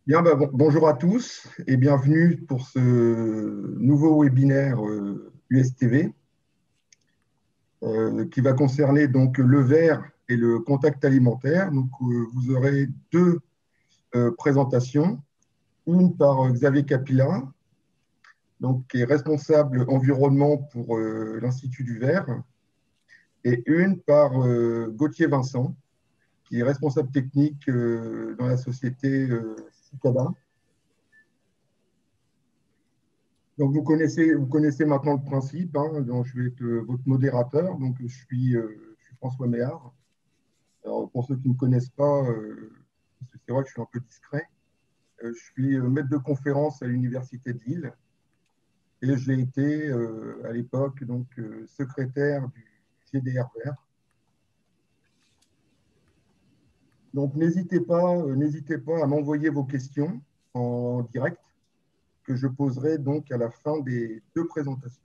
Bien, bonjour à tous et bienvenue pour ce nouveau webinaire USTV qui va concerner donc le verre et le contact alimentaire. Donc, vous aurez deux présentations, une par Xavier Capilla, donc, qui est responsable environnement pour l'Institut du verre, et une par Gauthier Vincent, qui est responsable technique dans la société Cicada. Donc, vous connaissez maintenant le principe, hein, donc je vais être votre modérateur. Donc, je suis François Méhard. Alors, pour ceux qui ne me connaissent pas, parce que c'est vrai que je suis un peu discret, je suis maître de conférence à l'Université de Lille et j'ai été à l'époque donc secrétaire du GDR Vert. Donc, n'hésitez pas à m'envoyer vos questions en direct que je poserai donc à la fin des deux présentations.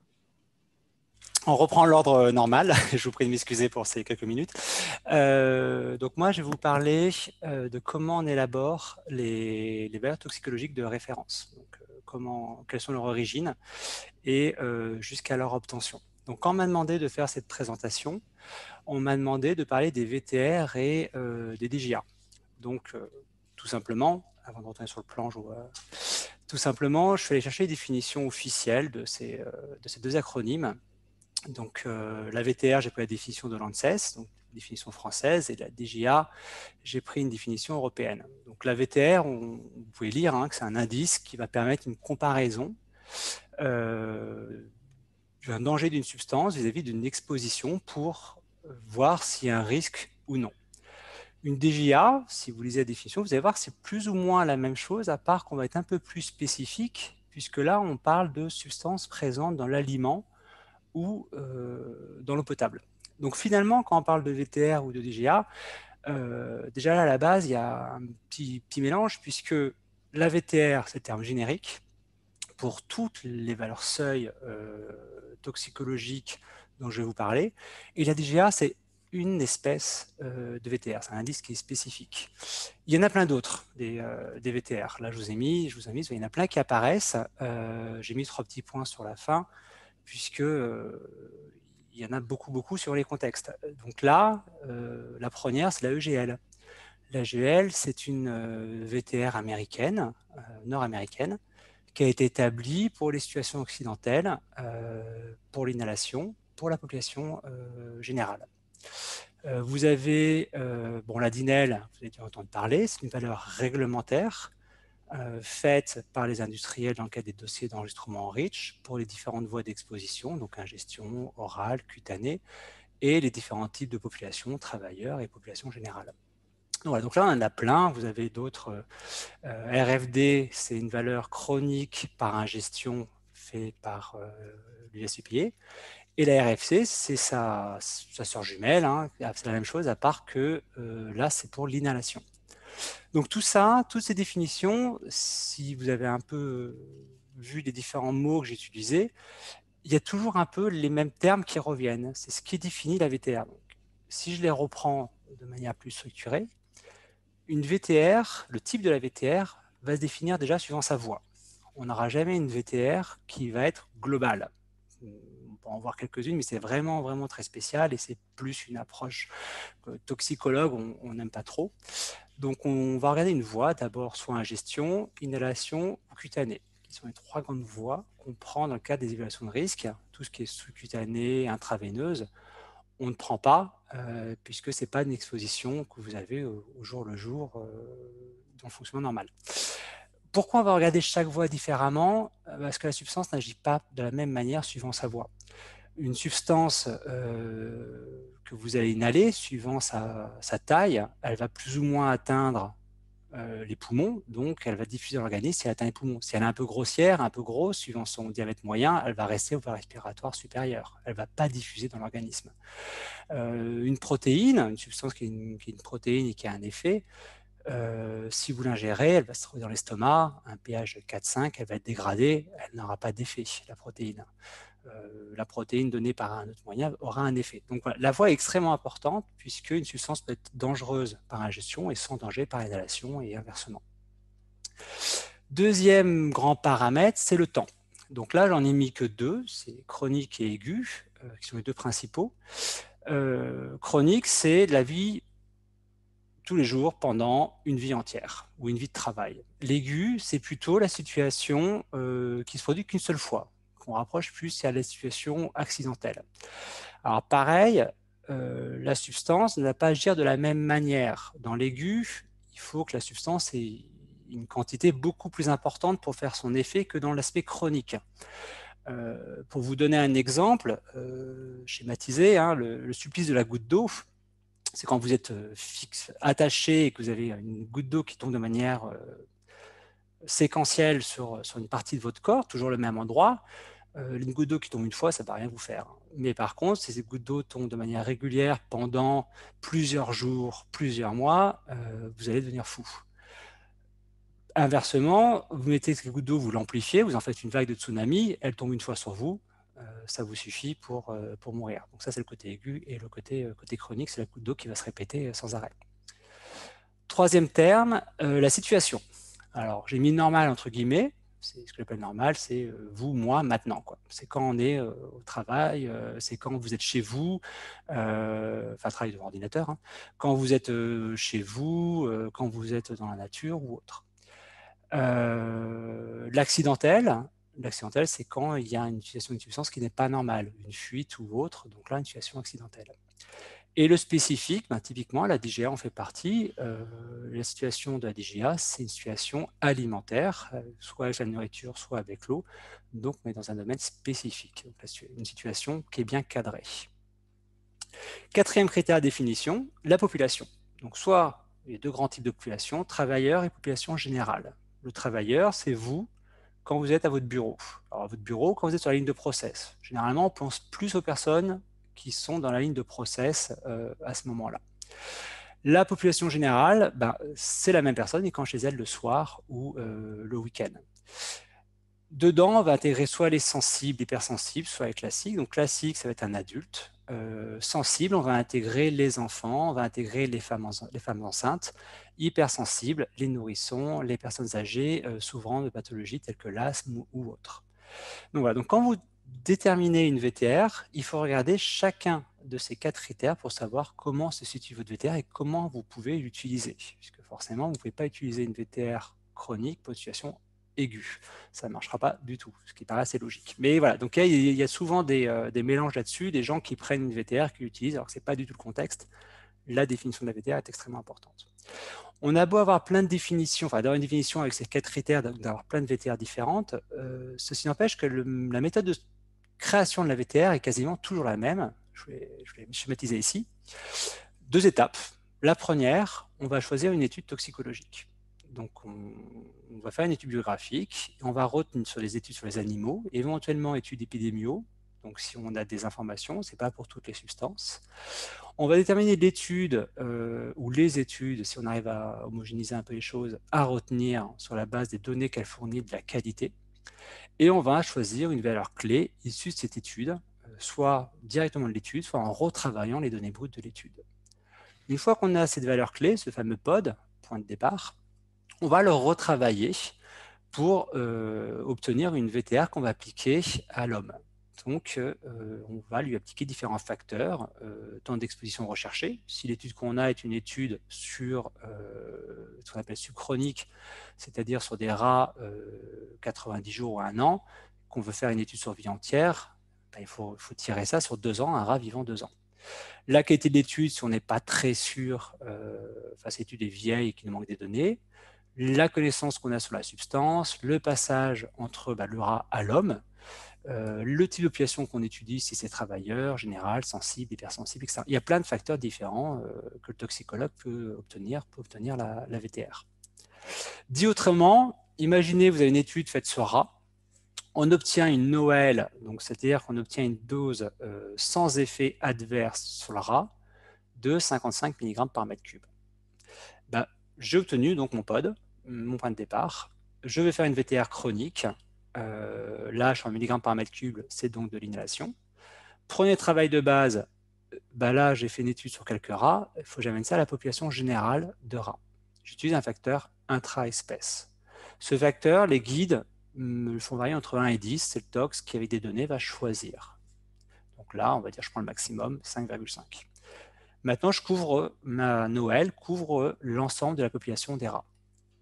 On reprend l'ordre normal. Je vous prie de m'excuser pour ces quelques minutes. Donc moi, je vais vous parler de comment on élabore les valeurs toxicologiques de référence. Donc, quelles sont leurs origines et jusqu'à leur obtention. Donc quand on m'a demandé de faire cette présentation, on m'a demandé de parler des VTR et des DGA. Donc tout simplement, avant de retourner sur le plan, tout simplement, je suis allé chercher les définitions officielles de ces deux acronymes. Donc, la VTR, j'ai pris la définition de l'ANSES, donc définition française, et la DGA, j'ai pris une définition européenne. Donc, la VTR, vous pouvez lire que c'est un indice qui va permettre une comparaison d'un danger d'une substance vis-à-vis d'une exposition pour voir s'il y a un risque ou non. Une DGA, si vous lisez la définition, vous allez voir que c'est plus ou moins la même chose, à part qu'on va être un peu plus spécifique, puisque là, on parle de substances présentes dans l'aliment ou dans l'eau potable. Donc finalement, quand on parle de VTR ou de DGA, déjà là, à la base, il y a un petit mélange, puisque la VTR, c'est le terme générique pour toutes les valeurs seuil toxicologiques dont je vais vous parler, et la DGA, c'est une espèce de VTR, c'est un indice qui est spécifique. Il y en a plein d'autres, des VTR. Là, je vous ai mis, il y en a plein qui apparaissent. J'ai mis 3 petits points sur la fin, puisque il y en a beaucoup sur les contextes. Donc là, la première, c'est la EGL. La EGL, c'est une VTR américaine, nord-américaine, qui a été établie pour les situations accidentelles, pour l'inhalation, pour la population générale. Vous avez la DINEL, vous avez dû entendre parler, c'est une valeur réglementaire faites par les industriels dans le cadre des dossiers d'enregistrement en REACH pour les différentes voies d'exposition, donc ingestion, orale, cutanée, et les différents types de populations, travailleurs et population générale. Voilà, donc là, on en a plein. Vous avez d'autres. RFD, c'est une valeur chronique par ingestion faite par l'USEPA. Et la RFC, c'est sa sœur jumelle, c'est la même chose, à part que là, c'est pour l'inhalation. Donc tout ça, toutes ces définitions, si vous avez un peu vu les différents mots que j'ai utilisés, il y a toujours un peu les mêmes termes qui reviennent. C'est ce qui définit la VTR. Donc, si je les reprends de manière plus structurée, une VTR, le type de la VTR va se définir déjà suivant sa voie. On n'aura jamais une VTR qui va être globale. On peut en voir quelques-unes, mais c'est vraiment très spécial et c'est plus une approche toxicologue, on n'aime pas trop. Donc, on va regarder une voie, d'abord soit ingestion, inhalation ou cutanée, qui sont les 3 grandes voies qu'on prend dans le cadre des évaluations de risque. Tout ce qui est sous-cutanée, intraveineuse, on ne prend pas, puisque ce n'est pas une exposition que vous avez au jour le jour dans le fonctionnement normal. Pourquoi on va regarder chaque voie différemment? Parce que la substance n'agit pas de la même manière suivant sa voie. Une substance que vous allez inhaler, suivant sa taille, elle va plus ou moins atteindre les poumons, donc elle va diffuser dans l'organisme si elle atteint les poumons. Si elle est un peu grossière, un peu grosse, suivant son diamètre moyen, elle va rester au voie respiratoire supérieure. Elle ne va pas diffuser dans l'organisme. Une protéine, une substance qui est une protéine et qui a un effet, si vous l'ingérez, elle va se trouver dans l'estomac, un pH de 4,5, elle va être dégradée, elle n'aura pas d'effet, la protéine. La protéine donnée par un autre moyen aura un effet. Donc voilà, la voie est extrêmement importante puisqu'une substance peut être dangereuse par ingestion et sans danger par inhalation et inversement. Deuxième grand paramètre, c'est le temps. Donc là, j'en ai mis que deux, c'est chronique et aigu, qui sont les deux principaux. Chronique, c'est la vie tous les jours pendant une vie entière ou une vie de travail. L'aigu, c'est plutôt la situation qui se produit qu'une seule fois, qu'on rapproche plus à la situation accidentelle. Alors pareil, la substance ne va pas agir de la même manière. Dans l'aigu, il faut que la substance ait une quantité beaucoup plus importante pour faire son effet que dans l'aspect chronique. Pour vous donner un exemple schématisé, hein, le supplice de la goutte d'eau, c'est quand vous êtes attaché et que vous avez une goutte d'eau qui tombe de manière séquentielle sur une partie de votre corps, toujours le même endroit. Une goutte d'eau qui tombe une fois, ça ne va rien vous faire. Mais par contre, si ces gouttes d'eau tombent de manière régulière pendant plusieurs jours, plusieurs mois, vous allez devenir fou. Inversement, vous mettez ces gouttes d'eau, vous l'amplifiez, vous en faites une vague de tsunami, elle tombe une fois sur vous, ça vous suffit pour mourir. Donc ça, c'est le côté aigu, et le côté chronique, c'est la goutte d'eau qui va se répéter sans arrêt. Troisième terme, la situation. Alors, j'ai mis normal entre guillemets, c'est ce que j'appelle normal, c'est vous, moi, maintenant. C'est quand on est au travail, c'est quand vous êtes chez vous, enfin, travail devant ordinateur, hein, quand vous êtes chez vous, quand vous êtes dans la nature ou autre. L'accidentel, c'est quand il y a une utilisation d'une substance qui n'est pas normale, une fuite ou autre, donc là, une situation accidentelle. Et le spécifique, ben, typiquement, la DGA en fait partie. La situation de la DGA, c'est une situation alimentaire, soit avec la nourriture, soit avec l'eau, donc on est dans un domaine spécifique, donc une situation qui est bien cadrée. Quatrième critère de définition, la population. Donc soit il y a deux grands types de population, travailleurs et population générale. Le travailleur, c'est vous quand vous êtes à votre bureau. Alors à votre bureau, quand vous êtes sur la ligne de process. Généralement, on pense plus aux personnes qui sont dans la ligne de process à ce moment-là. La population générale, ben, c'est la même personne, et quand chez elle le soir ou le week-end. Dedans, on va intégrer soit les sensibles, hypersensibles, soit les classiques. Donc classique, ça va être un adulte. Sensible, on va intégrer les enfants, on va intégrer les femmes enceintes. Hypersensible, les nourrissons, les personnes âgées, souffrant de pathologies telles que l'asthme ou autres. Donc voilà, donc quand vous déterminez une VTR, il faut regarder chacun de ces 4 critères pour savoir comment se situe votre VTR et comment vous pouvez l'utiliser. Puisque forcément, vous ne pouvez pas utiliser une VTR chronique pour une situation aiguë. Ça ne marchera pas du tout, ce qui paraît assez logique. Mais voilà, donc il y a souvent des mélanges là-dessus, des gens qui prennent une VTR, qui l'utilisent, alors que ce n'est pas du tout le contexte. La définition de la VTR est extrêmement importante. On a beau avoir plein de définitions, enfin d'avoir une définition avec ces 4 critères, d'avoir plein de VTR différentes, ceci n'empêche que la méthode de création de la VTR est quasiment toujours la même. Je vais schématiser ici. 2 étapes. La première, on va choisir une étude toxicologique. Donc on va faire une étude biographique, et on va retenir sur les études sur les animaux, éventuellement études épidémiaux. Donc si on a des informations, ce n'est pas pour toutes les substances. On va déterminer l'étude ou les études, si on arrive à homogénéiser un peu les choses, à retenir sur la base des données qu'elle fournit de la qualité. Et on va choisir une valeur clé issue de cette étude, soit directement de l'étude, soit en retravaillant les données brutes de l'étude. Une fois qu'on a cette valeur clé, ce fameux POD, point de départ, on va le retravailler pour obtenir une VTR qu'on va appliquer à l'homme. Donc, on va lui appliquer différents facteurs, temps d'exposition recherché. Si l'étude qu'on a est une étude sur ce qu'on appelle subchronique, c'est-à-dire sur des rats 90 jours ou 1 an, qu'on veut faire une étude sur vie entière, ben, il faut tirer ça sur 2 ans, un rat vivant 2 ans. La qualité de l'étude, si on n'est pas très sûr, cette étude est vieille et qu'il nous manque des données, la connaissance qu'on a sur la substance, le passage entre le rat à l'homme, le type de population qu'on étudie, si c'est travailleur, général, sensible, hypersensible, etc. Il y a plein de facteurs différents que le toxicologue peut obtenir la VTR. Dit autrement, imaginez vous avez une étude faite sur rat, on obtient une NOEL, donc c'est-à-dire qu'on obtient une dose sans effet adverse sur le rat de 55 mg par mètre cube. Ben, j'ai obtenu donc mon POD, mon point de départ. Je vais faire une VTR chronique. Là, je suis en milligrammes par mètre cube, c'est donc de l'inhalation. Premier travail de base, là, j'ai fait une étude sur quelques rats. Il faut que j'amène ça à la population générale de rats. J'utilise un facteur intra-espèce. Ce facteur, les guides me le font varier entre 1 et 10. C'est le tox qui, avec des données, va choisir. Donc là, on va dire je prends le maximum, 5,5. Maintenant, ma Noël couvre l'ensemble de la population des rats.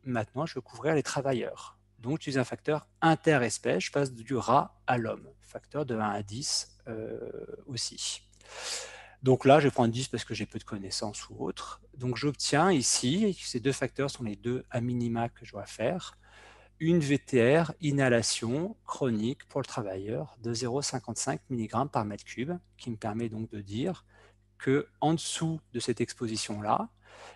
Maintenant, je veux couvrir les travailleurs. Donc, j'utilise un facteur interespèce. Je passe du rat à l'homme. Facteur de 1 à 10 aussi. Donc là, je vais prendre 10 parce que j'ai peu de connaissances ou autre. Donc, j'obtiens ici, ces deux facteurs sont les deux à minima que je dois faire, une VTR inhalation chronique pour le travailleur de 0,55 mg par mètre cube, qui me permet donc de dire qu'en dessous de cette exposition-là,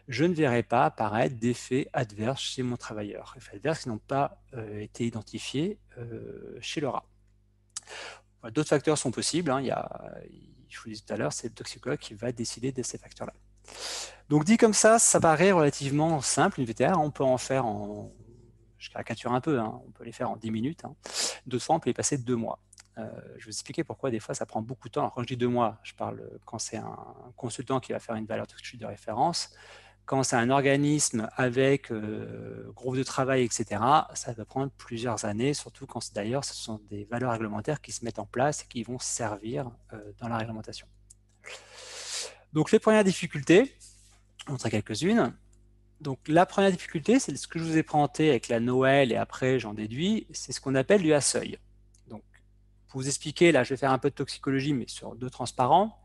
je ne verrai pas apparaître d'effets adverses chez mon travailleur. Effets adverses qui n'ont pas été identifiés chez le rat. D'autres facteurs sont possibles. Hein. Je vous disais tout à l'heure, c'est le toxicologue qui va décider de ces facteurs-là. Donc dit comme ça paraît relativement simple, une VTR. On peut en faire je caricature un peu, hein, on peut les faire en 10 minutes. Hein. D'autres fois, on peut les passer 2 mois. Je vais vous expliquer pourquoi des fois ça prend beaucoup de temps. Alors quand je dis 2 mois, je parle quand c'est un consultant qui va faire une valeur toxique de référence. Quand c'est un organisme avec groupe de travail, etc., ça va prendre plusieurs années, surtout quand d'ailleurs ce sont des valeurs réglementaires qui se mettent en place et qui vont servir dans la réglementation. Donc les premières difficultés, je vais montrer quelques-unes. Donc la première difficulté, c'est ce que je vous ai présenté avec la Noël et après j'en déduis, c'est ce qu'on appelle du A-seuil. Donc pour vous expliquer, là je vais faire un peu de toxicologie mais sur 2 transparents.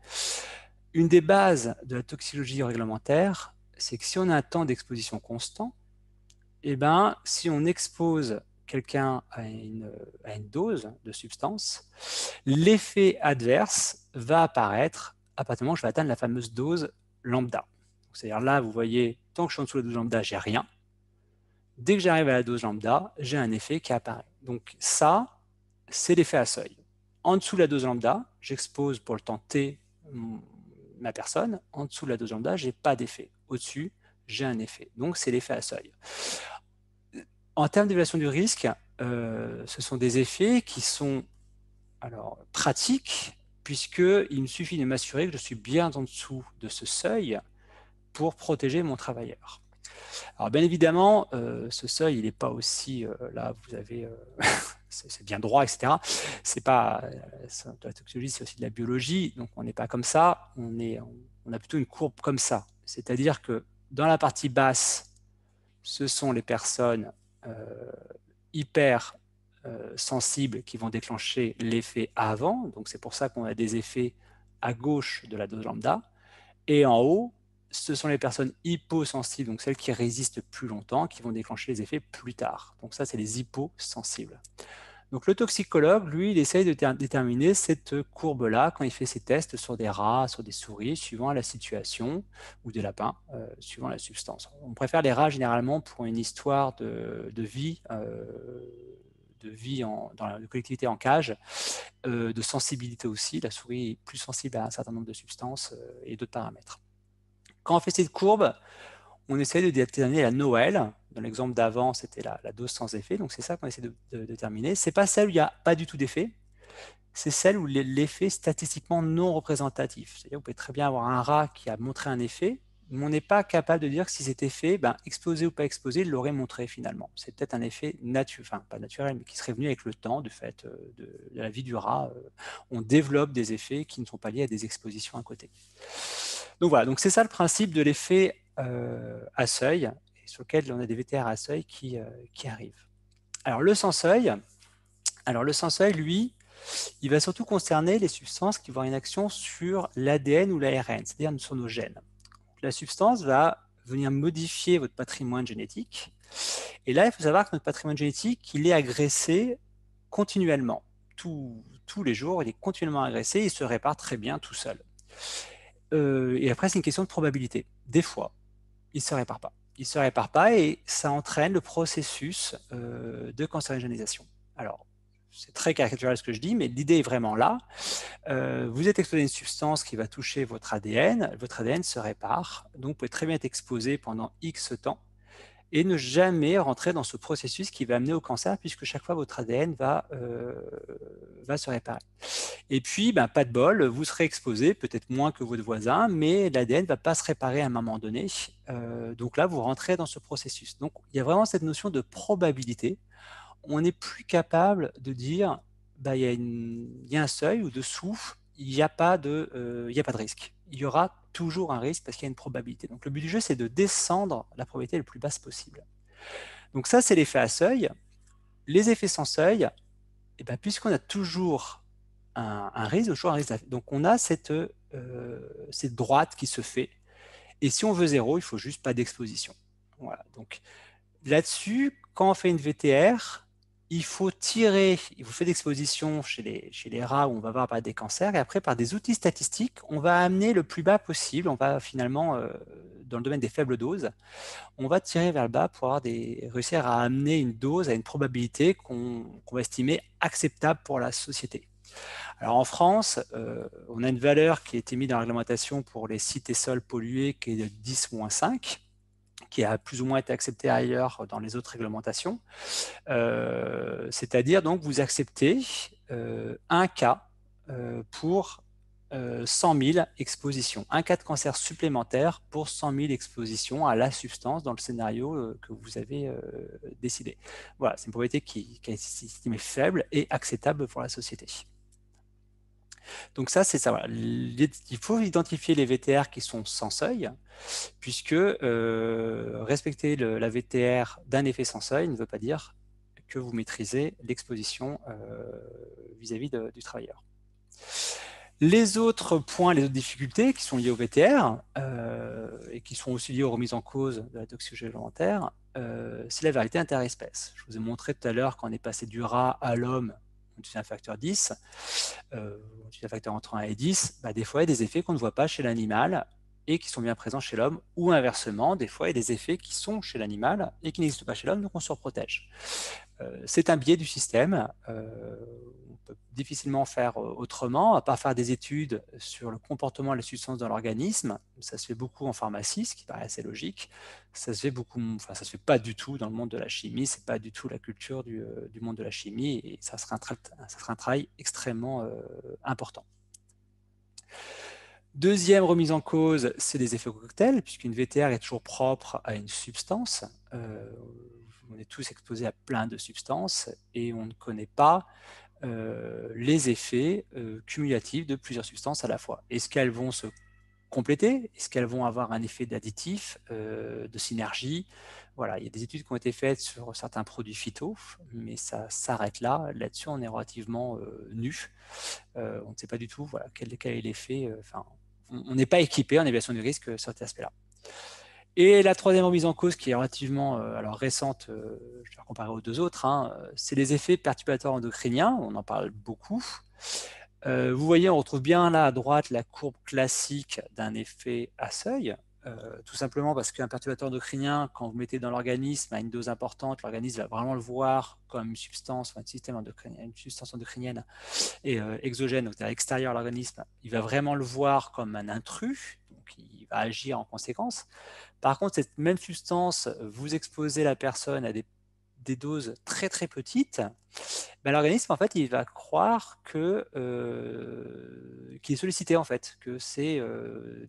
Une des bases de la toxicologie réglementaire, c'est que si on a un temps d'exposition constant, eh ben, si on expose quelqu'un à une dose de substance, l'effet adverse va apparaître à partir du moment où je vais atteindre la fameuse dose lambda. C'est-à-dire là, vous voyez, tant que je suis en dessous de la dose lambda, j'ai rien. Dès que j'arrive à la dose lambda, j'ai un effet qui apparaît. Donc ça, c'est l'effet à seuil. En dessous de la dose lambda, j'expose pour le temps T ma personne. En dessous de la dose lambda, je n'ai pas d'effet. Au-dessus, j'ai un effet. Donc c'est l'effet à seuil. En termes d'évaluation du risque, ce sont des effets qui sont pratiques, puisqu'il me suffit de m'assurer que je suis bien en dessous de ce seuil pour protéger mon travailleur. Alors bien évidemment, ce seuil, il n'est pas aussi, là vous avez, c'est bien droit, etc. C'est pas, de la toxicologie, c'est aussi de la biologie, donc on n'est pas comme ça, on a plutôt une courbe comme ça. C'est-à-dire que dans la partie basse, ce sont les personnes hyper sensibles qui vont déclencher l'effet avant, donc c'est pour ça qu'on a des effets à gauche de la dose lambda, et en haut, ce sont les personnes hyposensibles, donc celles qui résistent plus longtemps, qui vont déclencher les effets plus tard. Donc ça, c'est les hyposensibles. Donc le toxicologue, lui, il essaye de déterminer cette courbe-là quand il fait ses tests sur des rats, sur des souris, suivant la situation, ou des lapins, suivant la substance. On préfère les rats généralement pour une histoire de vie, dans la collectivité en cage, de sensibilité aussi. La souris est plus sensible à un certain nombre de substances et d'autres paramètres. Quand on fait cette courbe, on essaie de déterminer la Noël. Dans l'exemple d'avant, c'était la dose sans effet. Donc, c'est ça qu'on essaie de déterminer. Ce n'est pas celle où il n'y a pas du tout d'effet. C'est celle où l'effet est statistiquement non représentatif. C'est-à-dire, vous pouvez très bien avoir un rat qui a montré un effet, mais on n'est pas capable de dire que si cet effet, exposé ou pas exposé, il l'aurait montré finalement. C'est peut-être un effet pas naturel, mais qui serait venu avec le temps, du fait de la vie du rat. On développe des effets qui ne sont pas liés à des expositions à côté. Donc voilà, donc c'est ça le principe de l'effet à seuil, et sur lequel on a des VTR à seuil qui arrivent. Alors le sans seuil, lui, il va surtout concerner les substances qui vont avoir une action sur l'ADN ou l'ARN, c'est-à-dire sur nos gènes. La substance va venir modifier votre patrimoine génétique. Et là, il faut savoir que notre patrimoine génétique, il est agressé continuellement. Tous les jours, il est continuellement agressé, il se répare très bien tout seul. Et après, c'est une question de probabilité. Des fois, il ne se répare pas. Il ne se répare pas et ça entraîne le processus de cancérigénisation. Alors, c'est très caricatural ce que je dis, mais l'idée est vraiment là. Vous êtes exposé à une substance qui va toucher votre ADN se répare, donc vous pouvez très bien être exposé pendant X temps, et ne jamais rentrer dans ce processus qui va amener au cancer, puisque chaque fois votre ADN va se réparer. Et puis, ben, pas de bol, vous serez exposé, peut-être moins que votre voisin, mais l'ADN ne va pas se réparer à un moment donné. Donc là, vous rentrez dans ce processus. Donc, il y a vraiment cette notion de probabilité. On n'est plus capable de dire, ben, il y a un seuil ou dessous, il n'y a pas de risque. Il y aura toujours un risque parce qu'il y a une probabilité. Donc le but du jeu, c'est de descendre la probabilité le plus basse possible. Donc ça, c'est l'effet à seuil. Les effets sans seuil, eh ben, puisqu'on a toujours un risque, donc on a cette droite qui se fait. Et si on veut 0, il faut juste pas d'exposition. Voilà. Donc là-dessus, quand on fait une VTR, il faut fait d'exposition chez les rats où on va voir apparaître des cancers, et après, par des outils statistiques, on va amener le plus bas possible, on va finalement, dans le domaine des faibles doses, on va tirer vers le bas pour réussir à amener une dose à une probabilité qu'on va estimer acceptable pour la société. Alors en France, on a une valeur qui a été mise dans la réglementation pour les sites et sols pollués qui est de 10-5, qui a plus ou moins été acceptée ailleurs dans les autres réglementations. C'est-à-dire, donc, vous acceptez un cas pour 100 000 expositions, un cas de cancer supplémentaire pour 100 000 expositions à la substance dans le scénario que vous avez décidé. Voilà, c'est une probabilité qui est estimée faible et acceptable pour la société. Donc ça, c'est ça. Voilà. Il faut identifier les VTR qui sont sans seuil, puisque respecter la VTR d'un effet sans seuil ne veut pas dire que vous maîtrisez l'exposition vis-à-vis du travailleur. Les autres points, les autres difficultés qui sont liées au VTR et qui sont aussi liées aux remises en cause de la toxicologie alimentaire, c'est la variété interespèce. Je vous ai montré tout à l'heure qu'on est passé du rat à l'homme, on utilise un facteur 10, on utilise un facteur entre 1 et 10, bah, des fois il y a des effets qu'on ne voit pas chez l'animal et qui sont bien présents chez l'homme, ou inversement, des fois il y a des effets qui sont chez l'animal et qui n'existent pas chez l'homme, donc on se protège. C'est un biais du système. On peut difficilement faire autrement, à part faire des études sur le comportement et les substances dans l'organisme. Ça se fait beaucoup en pharmacie, ce qui paraît assez logique. Ça se fait ça se fait pas du tout dans le monde de la chimie. C'est pas du tout la culture du monde de la chimie, et ça sera un travail extrêmement important. Deuxième remise en cause, c'est les effets cocktails, puisqu'une VTR est toujours propre à une substance. On est tous exposés à plein de substances et on ne connaît pas les effets cumulatifs de plusieurs substances à la fois. Est-ce qu'elles vont se compléter? Est-ce qu'elles vont avoir un effet d'additif, de synergie? Voilà, il y a des études qui ont été faites sur certains produits phyto, mais ça s'arrête là. Là-dessus, on est relativement nu. On ne sait pas du tout voilà, quel est l'effet. On n'est pas équipé en évaluation du risque sur cet aspect-là. Et la troisième remise en cause, qui est relativement récente, je vais comparer aux deux autres, hein, c'est les effets perturbateurs endocriniens. On en parle beaucoup. Vous voyez, on retrouve bien là à droite la courbe classique d'un effet à seuil. Tout simplement parce qu'un perturbateur endocrinien, quand vous mettez dans l'organisme à une dose importante, l'organisme va vraiment le voir comme une substance, un système endocrinien, une substance endocrinienne et exogène, donc à l'extérieur de l'organisme. Il va vraiment le voir comme un intrus, donc il va agir en conséquence. Par contre, cette même substance, vous exposez la personne à des doses très très petites, ben, l'organisme en fait il va croire qu'il est sollicité en fait, que c'est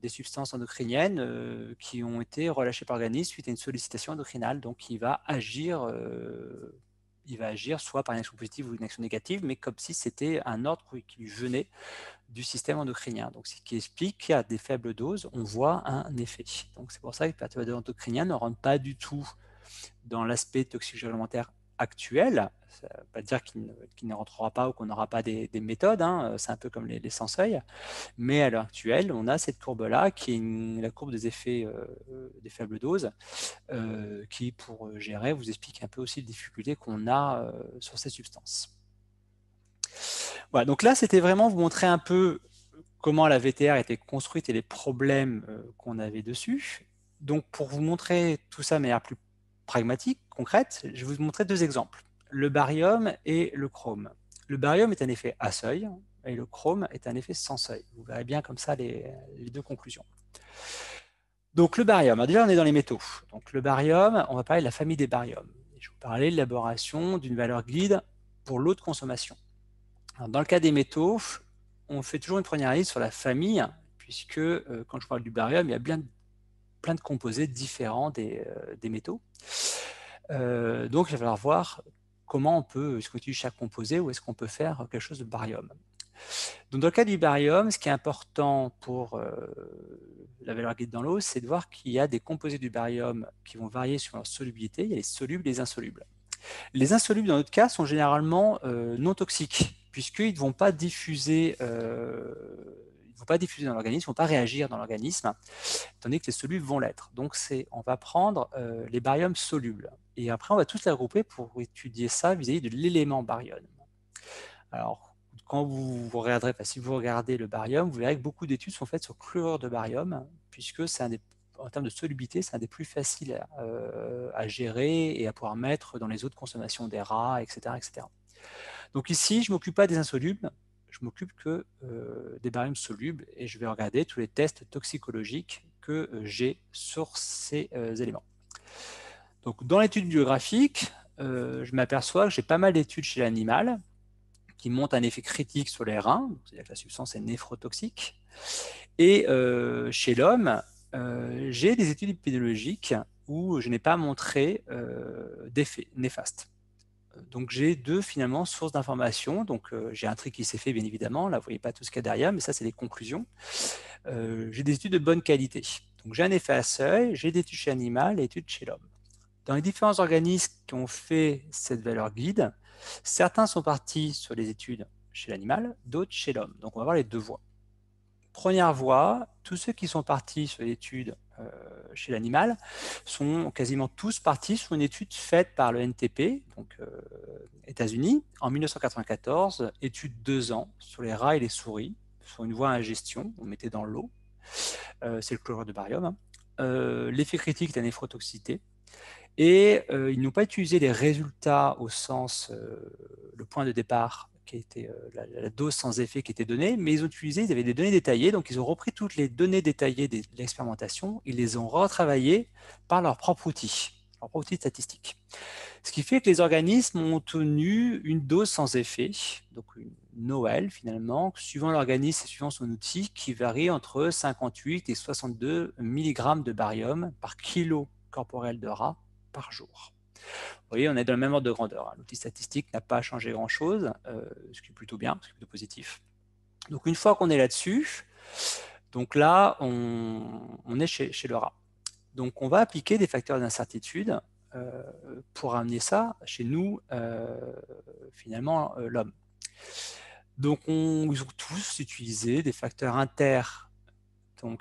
des substances endocriniennes qui ont été relâchées par l'organisme suite à une sollicitation endocrinale, donc il va agir soit par une action positive ou une action négative, mais comme si c'était un ordre qui lui venait du système endocrinien. Donc, ce qui explique qu'à des faibles doses, on voit un effet. Donc, c'est pour ça que les perturbateurs endocriniens ne rentrent pas du tout dans l'aspect toxicologie alimentaire actuel. Ça ne veut pas dire qu'il ne rentrera pas ou qu'on n'aura pas des méthodes, hein. C'est un peu comme les sans seuil. Mais à l'heure actuelle, on a cette courbe-là qui est la courbe des effets des faibles doses, qui, pour gérer, vous explique un peu aussi les difficultés qu'on a sur ces substances. Voilà, donc là, c'était vraiment vous montrer un peu comment la VTR était construite et les problèmes qu'on avait dessus. Donc, pour vous montrer tout ça de manière plus pragmatique, concrète, je vais vous montrer deux exemples. Le barium et le chrome. Le barium est un effet à seuil et le chrome est un effet sans seuil. Vous verrez bien comme ça les deux conclusions. Donc le barium, alors déjà on est dans les métaux. Donc le barium, on va parler de la famille des bariums. Et je vais vous parler de l'élaboration d'une valeur guide pour l'eau de consommation. Alors, dans le cas des métaux, on fait toujours une première analyse sur la famille, puisque quand je parle du barium, il y a plein de composés différents des métaux. Donc il va falloir voir comment on peut, est-ce qu'on utilise chaque composé ou est-ce qu'on peut faire quelque chose de barium. Donc, dans le cas du barium, ce qui est important pour la valeur guide dans l'eau, c'est de voir qu'il y a des composés du barium qui vont varier suivant leur solubilité. Il y a les solubles et les insolubles. Les insolubles, dans notre cas, sont généralement non toxiques, puisqu'ils ne vont pas diffuser, dans l'organisme, ils ne vont pas réagir dans l'organisme, tandis que les solubles vont l'être. Donc, on va prendre les bariums solubles. Et après, on va tous les regrouper pour étudier ça vis-à-vis de l'élément barium. Alors, quand vous regarderez, si vous regardez le barium, vous verrez que beaucoup d'études sont faites sur le chlorure de barium, puisque en termes de solubilité, c'est un des plus faciles à gérer et à pouvoir mettre dans les eaux de consommation des rats, etc. etc. Donc ici, je ne m'occupe pas des insolubles, je m'occupe que des bariums solubles et je vais regarder tous les tests toxicologiques que j'ai sur ces éléments. Donc dans l'étude biographique, je m'aperçois que j'ai pas mal d'études chez l'animal qui montrent un effet critique sur les reins, c'est-à-dire que la substance est néphrotoxique. Et chez l'homme, j'ai des études épidémiologiques où je n'ai pas montré d'effet néfaste. Donc j'ai deux finalement sources d'informations. Donc j'ai un tri qui s'est fait bien évidemment. Là vous voyez pas tout ce qu'il y a derrière, mais ça c'est les conclusions. J'ai des études de bonne qualité. Donc j'ai un effet à seuil, j'ai des études chez l'animal et des études chez l'homme. Dans les différents organismes qui ont fait cette valeur guide, certains sont partis sur les études chez l'animal, d'autres chez l'homme. Donc on va voir les deux voies. Première voie, tous ceux qui sont partis sur l'étude chez l'animal sont quasiment tous partis sur une étude faite par le NTP, donc États-Unis, en 1994, étude 2 ans sur les rats et les souris, sur une voie à ingestion, on mettait dans l'eau, c'est le chlorure de barium. Hein. L'effet critique est la néphrotoxicité. Et ils n'ont pas utilisé les résultats au sens, le point de départ qui était la dose sans effet qui était donnée, mais ils avaient des données détaillées, donc ils ont repris toutes les données détaillées de l'expérimentation, ils les ont retravaillées par leur propre outil statistique. Ce qui fait que les organismes ont tenu une dose sans effet, donc une Noël finalement, suivant l'organisme et suivant son outil, qui varie entre 58 et 62 mg de barium par kilo corporel de rat par jour. Vous voyez, on est dans le même ordre de grandeur. Hein. L'outil statistique n'a pas changé grand-chose, ce qui est plutôt bien, ce qui est plutôt positif. Donc une fois qu'on est là-dessus, donc là, on est chez le rat. Donc on va appliquer des facteurs d'incertitude pour amener ça chez nous, finalement, l'homme. Donc ils ont tous utilisé des facteurs inter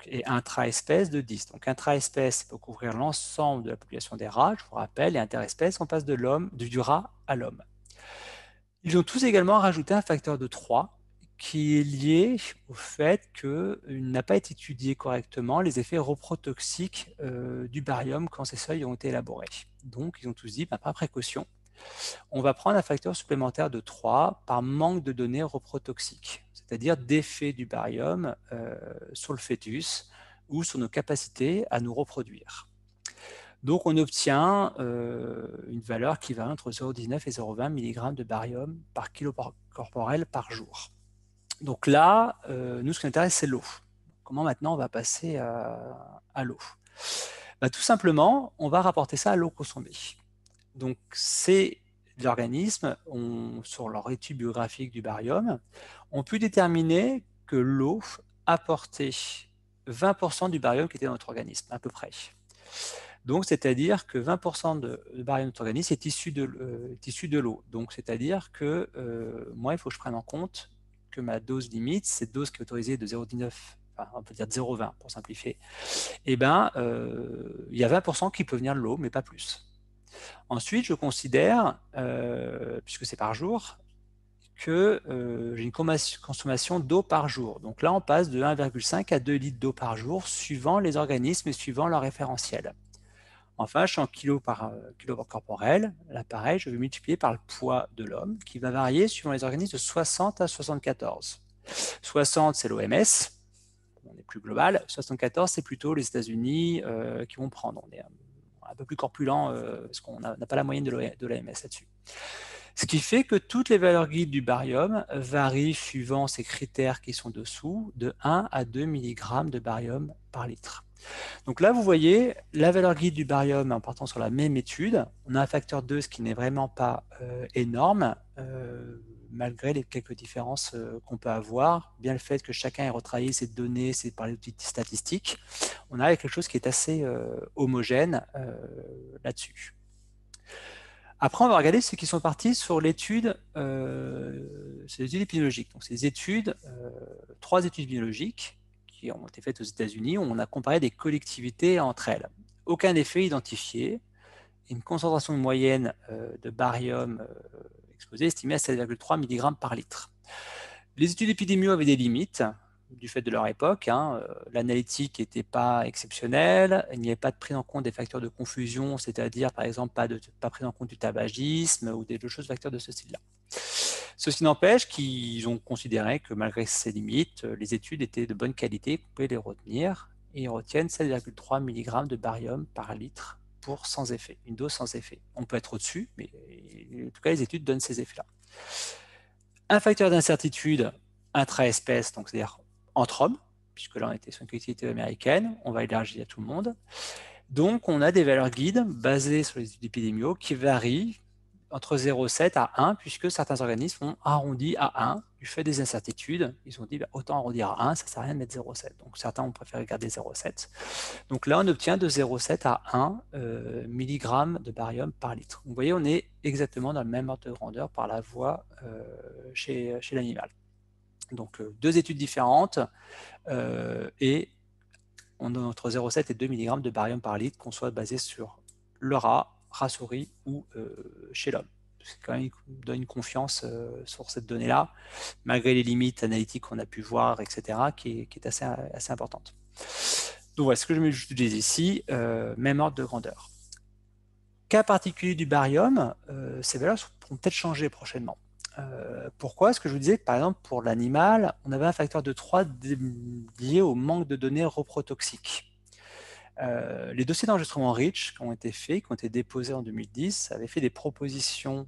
et intra-espèce de 10. Donc intra-espèce peut couvrir l'ensemble de la population des rats, je vous rappelle, et inter-espèce, on passe du rat à l'homme. Ils ont tous également rajouté un facteur de 3 qui est lié au fait qu'il n'a pas été étudié correctement les effets reprotoxiques du barium quand ces seuils ont été élaborés. Donc ils ont tous dit, par précaution, on va prendre un facteur supplémentaire de 3 par manque de données reprotoxiques, c'est-à-dire d'effet du barium sur le fœtus ou sur nos capacités à nous reproduire. Donc on obtient une valeur qui va entre 0,19 et 0,20 mg de barium par kilo corporel par jour. Donc là, nous, ce qui nous intéresse, c'est l'eau. Comment maintenant on va passer à l'eau? Tout simplement, on va rapporter ça à l'eau consommée. Donc, ces organismes, sur leur étude biographique du barium, ont pu déterminer que l'eau apportait 20% du barium qui était dans notre organisme, à peu près. Donc, c'est-à-dire que 20% de barium de notre organisme est issu de l'eau. Donc, c'est-à-dire que moi, il faut que je prenne en compte que ma dose limite, cette dose qui est autorisée de 0,19, enfin, on peut dire 0,20 pour simplifier, il y a 20% qui peut venir de l'eau, mais pas plus. Ensuite, je considère, puisque c'est par jour, que j'ai une consommation d'eau par jour. Donc là, on passe de 1,5 à 2 litres d'eau par jour, suivant les organismes et suivant leur référentiel. Enfin, je suis en kilo par corporel. Là, pareil, je vais multiplier par le poids de l'homme, qui va varier suivant les organismes de 60 à 74. 60, c'est l'OMS. On n'est plus global. 74, c'est plutôt les États-Unis qui vont prendre. On est un peu plus corpulent parce qu'on n'a pas la moyenne de l'OMS là-dessus. Ce qui fait que toutes les valeurs guides du barium varient suivant ces critères qui sont dessous, de 1 à 2 mg de barium par litre. Donc là, vous voyez la valeur guide du barium en partant sur la même étude. On a un facteur 2, ce qui n'est vraiment pas énorme, malgré les quelques différences qu'on peut avoir. Bien le fait que chacun ait retravaillé ses données, par les outils statistiques, on a quelque chose qui est assez homogène là-dessus. Après, on va regarder ceux qui sont partis sur l'étude, c'est l'étude épidémiologique. Donc, ces études, 3 études biologiques qui ont été faites aux États-Unis, où on a comparé des collectivités entre elles. Aucun effet identifié, une concentration moyenne de barium exposé estimée à 7,3 mg par litre. Les études épidémiologiques avaient des limites, du fait de leur époque. L'analytique n'était pas exceptionnelle, il n'y avait pas de prise en compte des facteurs de confusion, c'est-à-dire par exemple pas prise en compte du tabagisme ou des choses facteurs de ce style-là. Ceci n'empêche qu'ils ont considéré que malgré ces limites, les études étaient de bonne qualité, vous pouvez les retenir, et ils retiennent 7,3 mg de barium par litre pour sans effet, une dose sans effet. On peut être au-dessus, mais en tout cas les études donnent ces effets-là. Un facteur d'incertitude intra-espèce, donc c'est-à-dire entre hommes, puisque là on était sur une collectivité américaine, on va élargir à tout le monde. Donc on a des valeurs guides basées sur les études épidémiologiques qui varient entre 0,7 à 1, puisque certains organismes ont arrondi à 1 du fait des incertitudes. Ils ont dit autant arrondir à 1, ça ne sert à rien de mettre 0,7. Donc certains ont préféré garder 0,7. Donc là on obtient de 0,7 à 1 mg de barium par litre. Vous voyez, on est exactement dans le même ordre de grandeur par la voie chez l'animal. Donc 2 études différentes et on a entre 0,7 et 2 mg de barium par litre, qu'on soit basé sur le rat souris ou chez l'homme. C'est quand même donne une confiance sur cette donnée-là, malgré les limites analytiques qu'on a pu voir, etc., qui est assez importante. Donc voilà, ce que je m'utilise ici, même ordre de grandeur. Cas particulier du barium, ces valeurs pourront peut-être changer prochainement. Pourquoi? Parce que je vous disais que, par exemple, pour l'animal, on avait un facteur de 3 lié au manque de données reprotoxiques. Les dossiers d'enregistrement REACH qui ont été faits, qui ont été déposés en 2010, avaient fait des propositions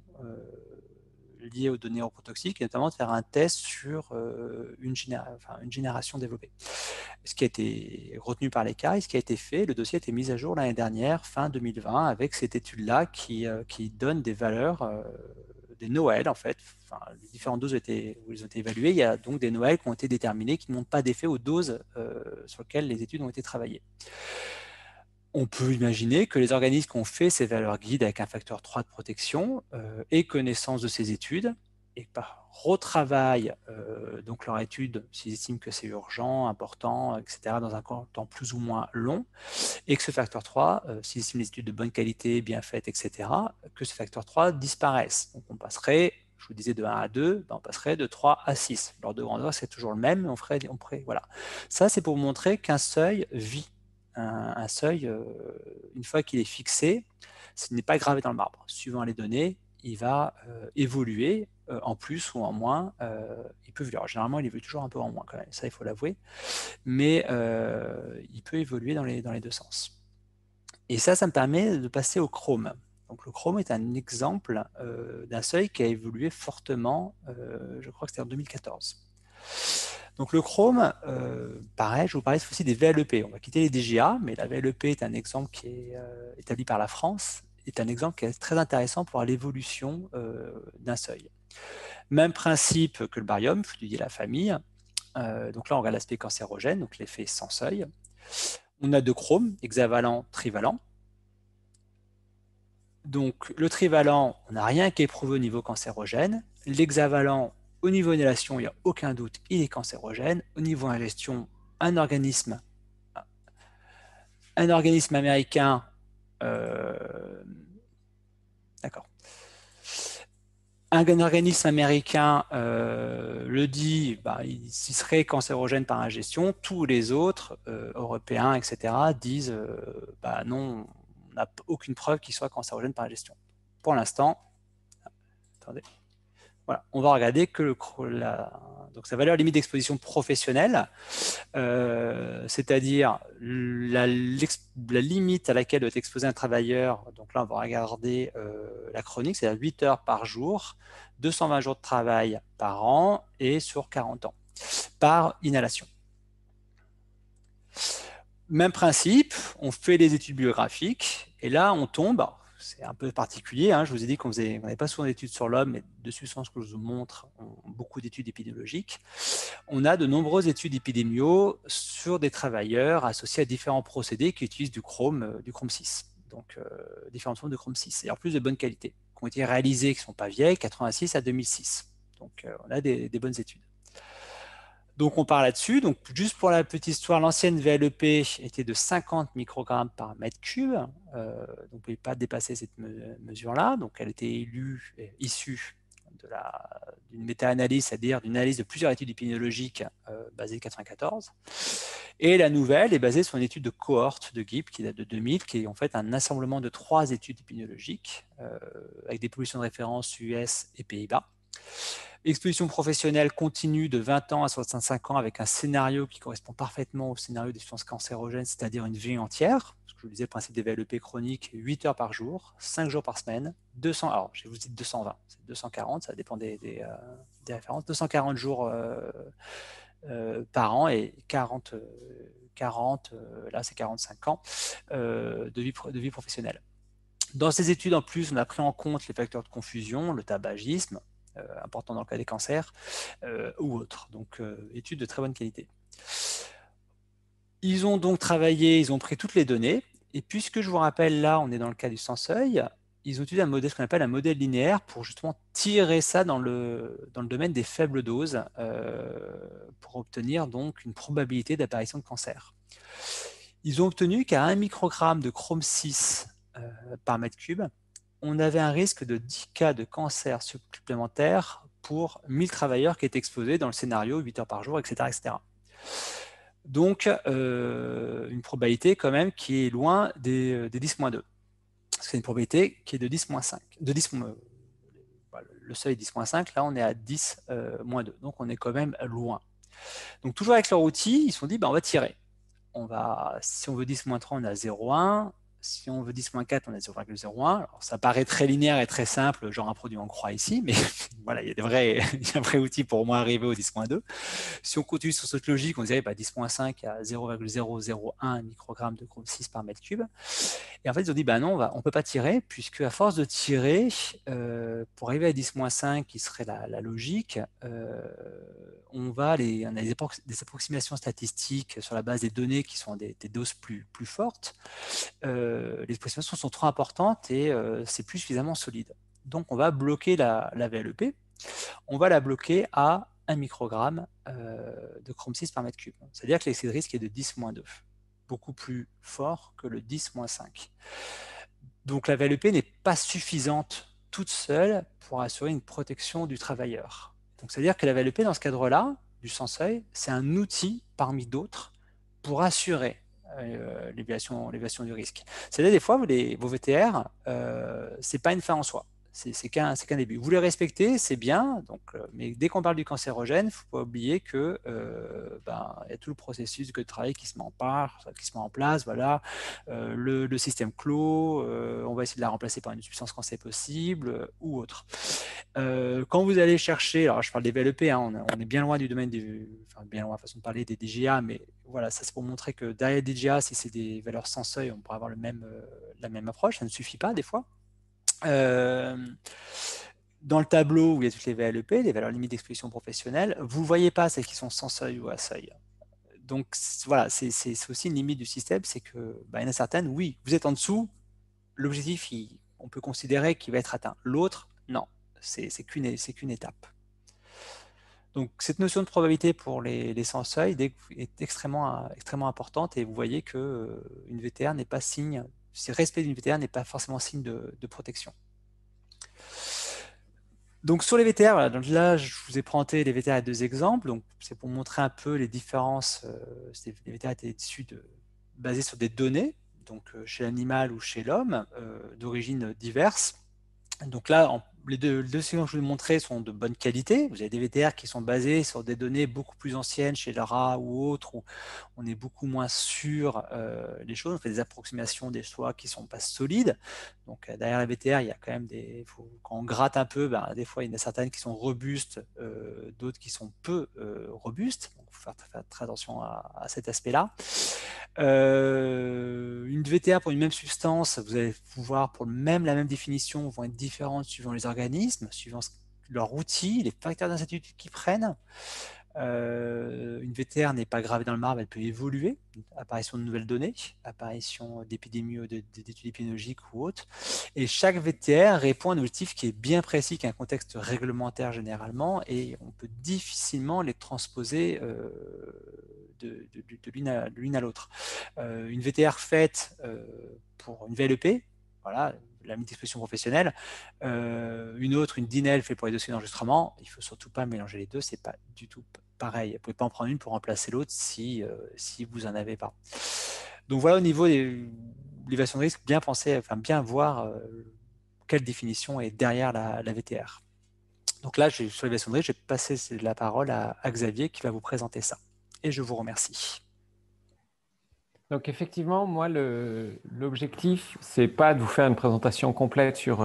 liées aux données reprotoxiques, et notamment de faire un test sur une génération développée. Ce qui a été retenu par l'ECA, ce qui a été fait, le dossier a été mis à jour l'année dernière, fin 2020, avec cette étude-là qui donne des valeurs, des Noël en fait. Enfin, les différentes doses où ils ont été évaluées, il y a donc des Noël qui ont été déterminés, qui n'ont pas d'effet aux doses sur lesquelles les études ont été travaillées. On peut imaginer que les organismes qui ont fait ces valeurs guides avec un facteur 3 de protection aient connaissance de ces études et retravaillent donc leur étude s'ils estiment que c'est urgent, important, etc., dans un temps plus ou moins long, et que ce facteur 3, s'ils estiment les études de bonne qualité, bien faites, etc., que ce facteur 3 disparaisse. Donc on passerait, je vous disais de 1 à 2, ben on passerait de 3 à 6. L'ordre de grandeur, c'est toujours le même, mais on ferait voilà. Ça, c'est pour vous montrer qu'un seuil vit. Un seuil, une fois qu'il est fixé, ce n'est pas gravé dans le marbre. Suivant les données, il va évoluer en plus ou en moins. Il peut évoluer. Alors, généralement, il évolue toujours un peu en moins quand même, ça il faut l'avouer, mais il peut évoluer dans les 2 sens. Et ça me permet de passer au chrome. Donc le chrome est un exemple d'un seuil qui a évolué fortement, je crois que c'était en 2014. Donc le chrome, pareil, je vous parlais aussi des VLEP. On va quitter les DGA, mais la VLEP est un exemple qui est établi par la France, est un exemple qui est très intéressant pour l'évolution d'un seuil. Même principe que le barium, je étudier la famille. Donc là, on regarde l'aspect cancérogène, donc l'effet sans seuil. On a 2 chromes, hexavalent, trivalent. Donc le trivalent, on n'a rien qui est prouvé au niveau cancérogène. L'hexavalent, au niveau inhalation, il n'y a aucun doute, il est cancérogène. Au niveau ingestion, un organisme américain, d'accord, un organisme américain le dit, il serait cancérogène par ingestion. Tous les autres, européens, etc., disent non, on n'a aucune preuve qu'il soit cancérogène par ingestion. Pour l'instant, attendez. Voilà, on va regarder que donc sa valeur limite d'exposition professionnelle, c'est-à-dire la limite à laquelle doit être exposé un travailleur. Donc là, on va regarder la chronique, c'est-à-dire 8 heures par jour, 220 jours de travail par an et sur 40 ans, par inhalation. Même principe, on fait les études biographiques, et là, on tombe, c'est un peu particulier, hein, je vous ai dit qu'on n'avait pas souvent d'études sur l'homme, mais de substances que je vous montre ont beaucoup d'études épidémiologiques. On a de nombreuses études épidémiaux sur des travailleurs associés à différents procédés qui utilisent du chrome 6, donc différentes formes de chrome 6, et en plus de bonne qualité, qui ont été réalisées, qui ne sont pas vieilles, 86 à 2006. Donc on a des bonnes études. Donc on part là-dessus. Donc juste pour la petite histoire, l'ancienne VLEP était de 50 microgrammes par mètre cube. Donc on ne pouvait pas dépasser cette mesure-là. Donc elle était issue d'une méta-analyse, c'est-à-dire d'une analyse de plusieurs études épidémiologiques basées 94. Et la nouvelle est basée sur une étude de cohorte de GIP qui date de 2000, qui est en fait un assemblement de 3 études épidémiologiques avec des populations de référence US et Pays-Bas. Exposition professionnelle continue de 20 ans à 65 ans avec un scénario qui correspond parfaitement au scénario des substances cancérogènes, c'est-à-dire une vie entière. Parce que je vous disais, le principe des VLEP chroniques, 8 heures par jour, 5 jours par semaine, 200, alors je vous dis 220, c'est 240, ça dépend des références, 240 jours par an et 40 là c'est 45 ans de vie professionnelle. Dans ces études, en plus, on a pris en compte les facteurs de confusion, le tabagisme, important dans le cas des cancers, ou autres. Donc, études de très bonne qualité. Ils ont donc travaillé, ils ont pris toutes les données, et puisque je vous rappelle, là, on est dans le cas du sans-seuil, ils ont utilisé un modèle, ce qu'on appelle un modèle linéaire, pour justement tirer ça dans le domaine des faibles doses, pour obtenir donc une probabilité d'apparition de cancer. Ils ont obtenu qu'à 1 microgramme de chrome 6 par mètre cube, on avait un risque de 10 cas de cancer supplémentaires pour 1000 travailleurs qui étaient exposés dans le scénario 8 heures par jour, etc. etc. Donc, une probabilité quand même qui est loin des 10-2. C'est une probabilité qui est de 10-5. Le seuil est 10-5, là on est à 10-2. Donc on est quand même loin. Donc toujours avec leur outil, ils se sont dit, on va tirer. Si on veut 10-3, on est à 0,1. Si on veut 10-4, on est à 0,01. Alors, ça paraît très linéaire et très simple, genre un produit en croix ici, mais voilà, il y a un vrai outil pour au moins arriver au 10.2. Si on continue sur cette logique, on dirait 10.5 à 0,001 microgrammes de chrome 6 par mètre cube. Et en fait, ils ont dit, non, on ne peut pas tirer, puisque à force de tirer, pour arriver à 10-5, qui serait la logique, on a des approximations statistiques sur la base des données qui sont des doses plus fortes. Les approximations sont trop importantes et c'est plus suffisamment solide. Donc, on va bloquer la VLEP. On va la bloquer à 1 microgramme de chrome 6 par mètre cube. C'est-à-dire que l'excès de risque est de 10-2, beaucoup plus fort que le 10-5. Donc la VLEP n'est pas suffisante toute seule pour assurer une protection du travailleur. Donc c'est-à-dire que la VLEP, dans ce cadre-là, du sans-seuil, c'est un outil parmi d'autres pour assurer l'évaluation du risque. C'est-à-dire des fois, vos VTR, c'est pas une fin en soi. C'est qu'un début. Vous les respectez, c'est bien, mais dès qu'on parle du cancérogène, il ne faut pas oublier qu'il y a tout le processus de travail qui se met en place, voilà, le système clos, on va essayer de la remplacer par une substance quand c'est possible, ou autre. Quand vous allez chercher, alors je parle des VLEP, on est bien loin du domaine bien loin, façon de parler des DGA, mais voilà, ça c'est pour montrer que derrière les DGA, si c'est des valeurs sans seuil, on pourrait avoir la même approche, ça ne suffit pas des fois. Dans le tableau où il y a toutes les VLEP, les valeurs limites d'exposition professionnelle, vous ne voyez pas celles qui sont sans seuil ou à seuil. Donc voilà, c'est aussi une limite du système, c'est que il y en a certaines, oui, vous êtes en dessous, l'objectif, on peut considérer qu'il va être atteint. L'autre, non, c'est qu'une étape. Donc cette notion de probabilité pour les sans seuil est extrêmement importante, et vous voyez que une VTR n'est pas signe, le respect d'une VTR n'est pas forcément signe de protection. Donc sur les VTR, voilà, donc là je vous ai présenté les VTR à 2 exemples, donc c'est pour montrer un peu les différences. Les VTR étaient basés sur des données, donc chez l'animal ou chez l'homme, d'origine diverses. Donc là, les deux séquences que je vous ai montrées sont de bonne qualité. Vous avez des VTR qui sont basés sur des données beaucoup plus anciennes chez Lara ou autres, où on est beaucoup moins sûr des choses. On fait des approximations des choix qui ne sont pas solides. Donc derrière la VTR, il y a quand même quand on gratte un peu, ben, des fois il y en a certaines qui sont robustes, d'autres qui sont peu robustes. Donc il faut faire très attention à cet aspect-là. Une VTR pour une même substance, vous allez pouvoir, pour la même définition, vont être différentes suivant les organismes, suivant leur outil, les facteurs d'incertitude qu'ils prennent. Une VTR n'est pas gravée dans le marbre, elle peut évoluer, apparition de nouvelles données, apparition d'épidémies ou d'études épidémiologiques ou autres. Et chaque VTR répond à un objectif qui est bien précis, qui est un contexte réglementaire généralement, et on peut difficilement les transposer de l'une à l'autre. Une VTR faite pour une VLEP, voilà, la limite d'expression professionnelle, une autre, une DINEL faite pour les dossiers d'enregistrement, il ne faut surtout pas mélanger les deux, c'est pas du tout pareil. Vous ne pouvez pas en prendre une pour remplacer l'autre si vous n'en avez pas. Donc voilà, au niveau des l'évaluation de risque, bien penser, enfin bien voir quelle définition est derrière la VTR. Donc là, sur l'évaluation de risque, je vais passer la parole à Xavier qui va vous présenter ça. Et je vous remercie. Donc effectivement, moi, l'objectif, c'est pas de vous faire une présentation complète sur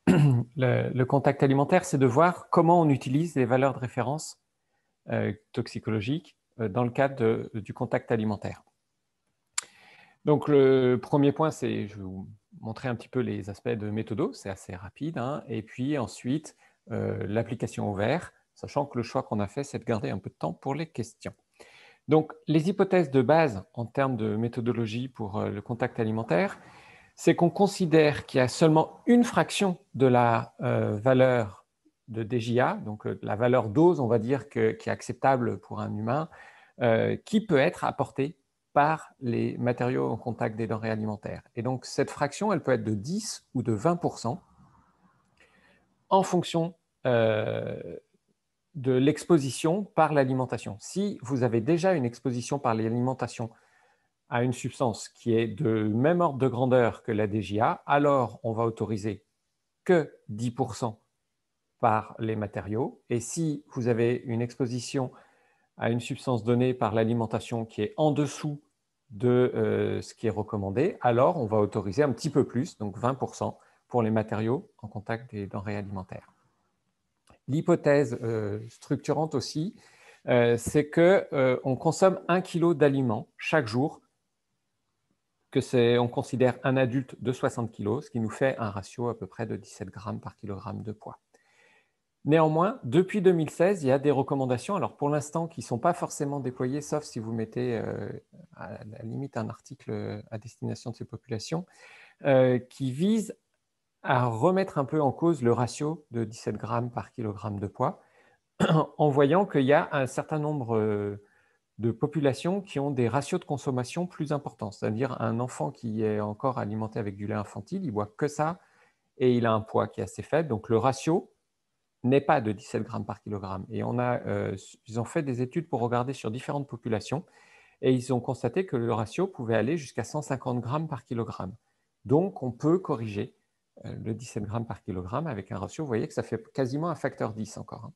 le contact alimentaire, c'est de voir comment on utilise les valeurs de référence toxicologiques dans le cadre du contact alimentaire. Donc le premier point, c'est, je vais vous montrer un petit peu les aspects de méthodo, c'est assez rapide, hein, et puis ensuite l'application au verre, sachant que le choix qu'on a fait, c'est de garder un peu de temps pour les questions. Donc, les hypothèses de base en termes de méthodologie pour le contact alimentaire, c'est qu'on considère qu'il y a seulement une fraction de la valeur de DJA, donc la valeur dose, on va dire, qui est acceptable pour un humain, qui peut être apportée par les matériaux en contact des denrées alimentaires. Et donc, cette fraction, elle peut être de 10 ou de 20% en fonction de l'exposition par l'alimentation. Si vous avez déjà une exposition par l'alimentation à une substance qui est de même ordre de grandeur que la DJA, alors on va autoriser que 10% par les matériaux. Et si vous avez une exposition à une substance donnée par l'alimentation qui est en dessous de ce qui est recommandé, alors on va autoriser un petit peu plus, donc 20% pour les matériaux en contact des denrées alimentaires. L'hypothèse structurante aussi, c'est qu'on consomme 1 kg d'aliments chaque jour, on considère un adulte de 60 kg, ce qui nous fait un ratio à peu près de 17 grammes par kilogramme de poids. Néanmoins, depuis 2016, il y a des recommandations, alors pour l'instant qui ne sont pas forcément déployées, sauf si vous mettez à la limite un article à destination de ces populations, qui visent à remettre un peu en cause le ratio de 17 grammes par kilogramme de poids, en voyant qu'il y a un certain nombre de populations qui ont des ratios de consommation plus importants. C'est-à-dire un enfant qui est encore alimenté avec du lait infantile, il ne boit que ça et il a un poids qui est assez faible. Donc le ratio n'est pas de 17 grammes par kilogramme. Et ils ont fait des études pour regarder sur différentes populations et ils ont constaté que le ratio pouvait aller jusqu'à 150 grammes par kilogramme. Donc on peut corriger le 17 grammes par kilogramme avec un ratio, vous voyez que ça fait quasiment un facteur 10 encore, hein.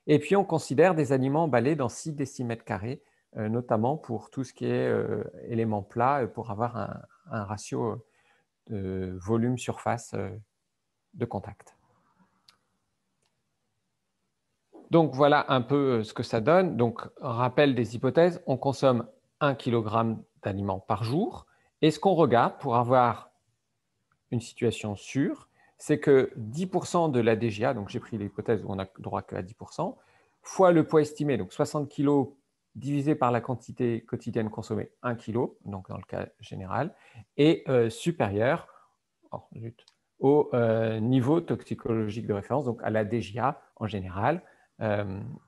Et puis, on considère des aliments emballés dans 6 décimètres carrés, notamment pour tout ce qui est éléments plats, pour avoir un ratio de volume-surface de contact. Donc, voilà un peu ce que ça donne. Donc, rappel des hypothèses, on consomme 1 kg d'aliments par jour. Et ce qu'on regarde pour avoir une situation sûre, c'est que 10% de la DGA, donc j'ai pris l'hypothèse où on n'a droit qu'à 10%, fois le poids estimé, donc 60 kg divisé par la quantité quotidienne consommée, 1 kg, donc dans le cas général, est supérieur au niveau toxicologique de référence, donc à la DGA en général.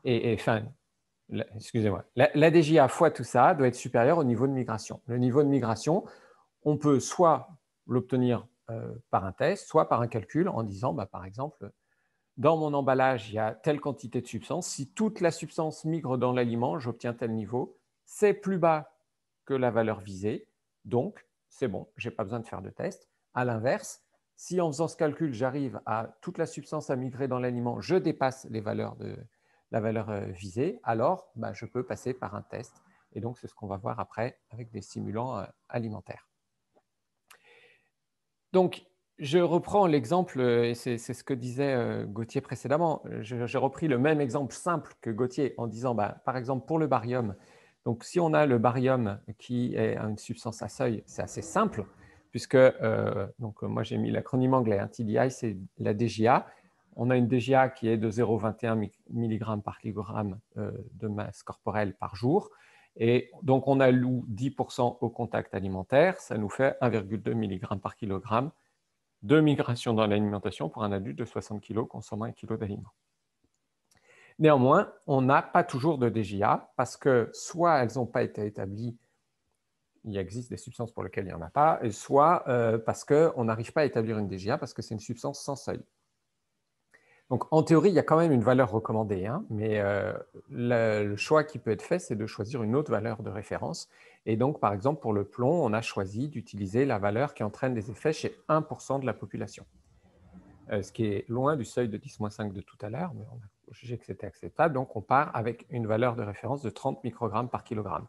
Excusez-moi, la DGA fois tout ça doit être supérieur au niveau de migration. Le niveau de migration, on peut soit l'obtenir par un test, soit par un calcul en disant, par exemple, dans mon emballage, il y a telle quantité de substance. Si toute la substance migre dans l'aliment, j'obtiens tel niveau. C'est plus bas que la valeur visée. Donc, c'est bon, je n'ai pas besoin de faire de test. À l'inverse, Si en faisant ce calcul, j'arrive à toute la substance à migrer dans l'aliment, je dépasse la valeur visée, alors je peux passer par un test. Et donc, c'est ce qu'on va voir après avec des simulants alimentaires. Donc, je reprends l'exemple, et c'est ce que disait Gauthier précédemment. J'ai repris le même exemple simple que Gauthier en disant, par exemple, pour le barium, donc si on a le barium qui est une substance à seuil, c'est assez simple, puisque moi j'ai mis l'acronyme anglais, TDI, c'est la DGA. On a une DGA qui est de 0,21 mg par kilogramme de masse corporelle par jour. Et donc, on alloue 10% au contact alimentaire, ça nous fait 1,2 mg par kilogramme de migration dans l'alimentation pour un adulte de 60 kg consommant 1 kg d'aliments. Néanmoins, on n'a pas toujours de DGA parce que soit elles n'ont pas été établies, il existe des substances pour lesquelles il n'y en a pas, et soit parce qu'on n'arrive pas à établir une DGA parce que c'est une substance sans seuil. Donc, en théorie, il y a quand même une valeur recommandée, mais le choix qui peut être fait, c'est de choisir une autre valeur de référence. Et donc, par exemple, pour le plomb, on a choisi d'utiliser la valeur qui entraîne des effets chez 1% de la population, ce qui est loin du seuil de 10-5 de tout à l'heure, mais on a jugé que c'était acceptable. Donc, on part avec une valeur de référence de 30 microgrammes par kilogramme.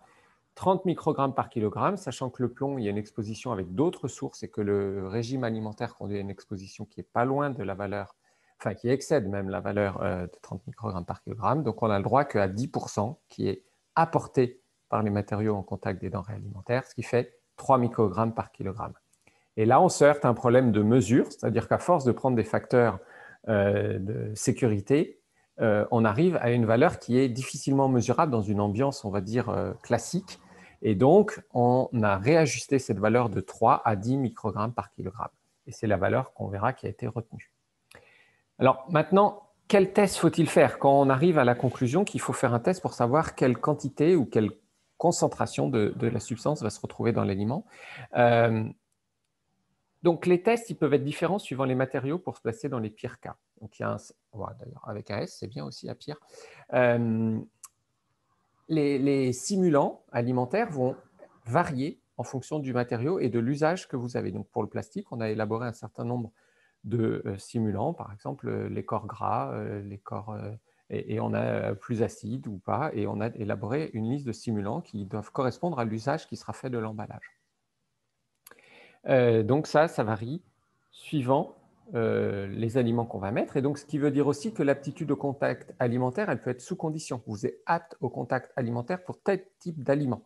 30 microgrammes par kilogramme, sachant que le plomb, il y a une exposition avec d'autres sources et que le régime alimentaire conduit à une exposition qui n'est pas loin de la valeur, enfin qui excède même la valeur de 30 microgrammes par kilogramme. Donc, on a le droit qu'à 10% qui est apporté par les matériaux en contact des denrées alimentaires, ce qui fait 3 microgrammes par kilogramme. Et là, on se heurte à un problème de mesure, c'est-à-dire qu'à force de prendre des facteurs de sécurité, on arrive à une valeur qui est difficilement mesurable dans une ambiance, on va dire, classique. Et donc, on a réajusté cette valeur de 3 à 10 microgrammes par kilogramme. Et c'est la valeur qu'on verra qui a été retenue. Alors maintenant, quel test faut-il faire quand on arrive à la conclusion qu'il faut faire un test pour savoir quelle quantité ou quelle concentration de la substance va se retrouver dans l'aliment? Donc, les tests, ils peuvent être différents suivant les matériaux pour se placer dans les pires cas. Donc, il y a d'ailleurs, avec un S, c'est bien aussi à pire. Les simulants alimentaires vont varier en fonction du matériau et de l'usage que vous avez. Donc, pour le plastique, on a élaboré un certain nombre de simulants, par exemple les corps gras, les corps, et on a plus acide ou pas, et on a élaboré une liste de simulants qui doivent correspondre à l'usage qui sera fait de l'emballage. Donc ça varie suivant les aliments qu'on va mettre. Et donc, ce qui veut dire aussi que l'aptitude au contact alimentaire, elle peut être sous condition. Vous êtes apte au contact alimentaire pour tel type d'aliment.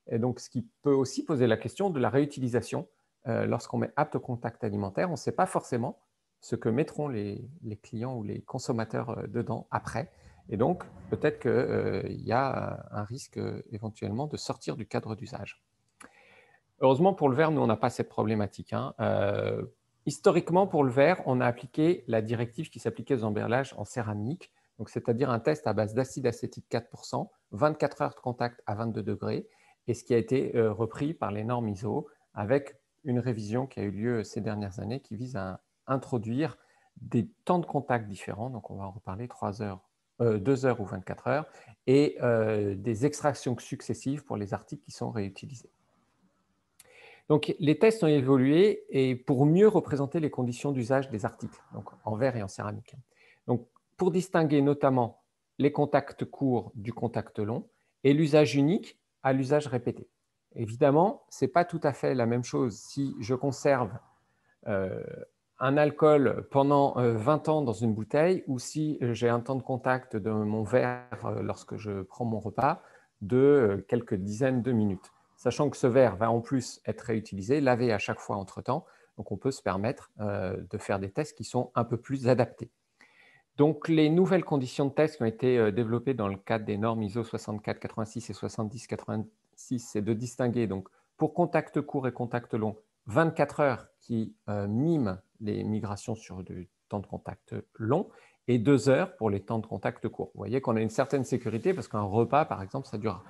Et donc, ce qui peut aussi poser la question de la réutilisation. Lorsqu'on met apte au contact alimentaire, on ne sait pas forcément ce que mettront les clients ou les consommateurs dedans après. Et donc, peut-être qu'il y a un risque éventuellement de sortir du cadre d'usage. Heureusement, pour le verre, nous, on n'a pas cette problématique. Historiquement, pour le verre, on a appliqué la directive qui s'appliquait aux emballages en céramique, c'est-à-dire un test à base d'acide acétique 4%, 24 heures de contact à 22 degrés, et ce qui a été repris par les normes ISO avec une révision qui a eu lieu ces dernières années qui vise à introduire des temps de contact différents, donc on va en reparler 2 heures ou 24 heures, et des extractions successives pour les articles qui sont réutilisés. Donc, les tests ont évolué et pour mieux représenter les conditions d'usage des articles, donc en verre et en céramique. Donc, pour distinguer notamment les contacts courts du contact long et l'usage unique à l'usage répété. Évidemment, ce n'est pas tout à fait la même chose si je conserve un alcool pendant 20 ans dans une bouteille ou si j'ai un temps de contact de mon verre lorsque je prends mon repas de quelques dizaines de minutes. Sachant que ce verre va en plus être réutilisé, lavé à chaque fois entre-temps, donc on peut se permettre de faire des tests qui sont un peu plus adaptés. Donc, les nouvelles conditions de test qui ont été développées dans le cadre des normes ISO 6486 et 7086, c'est de distinguer, donc, pour contact court et contact long, 24 heures qui miment les migrations sur du temps de contact long et 2 heures pour les temps de contact court. Vous voyez qu'on a une certaine sécurité parce qu'un repas, par exemple, ça dure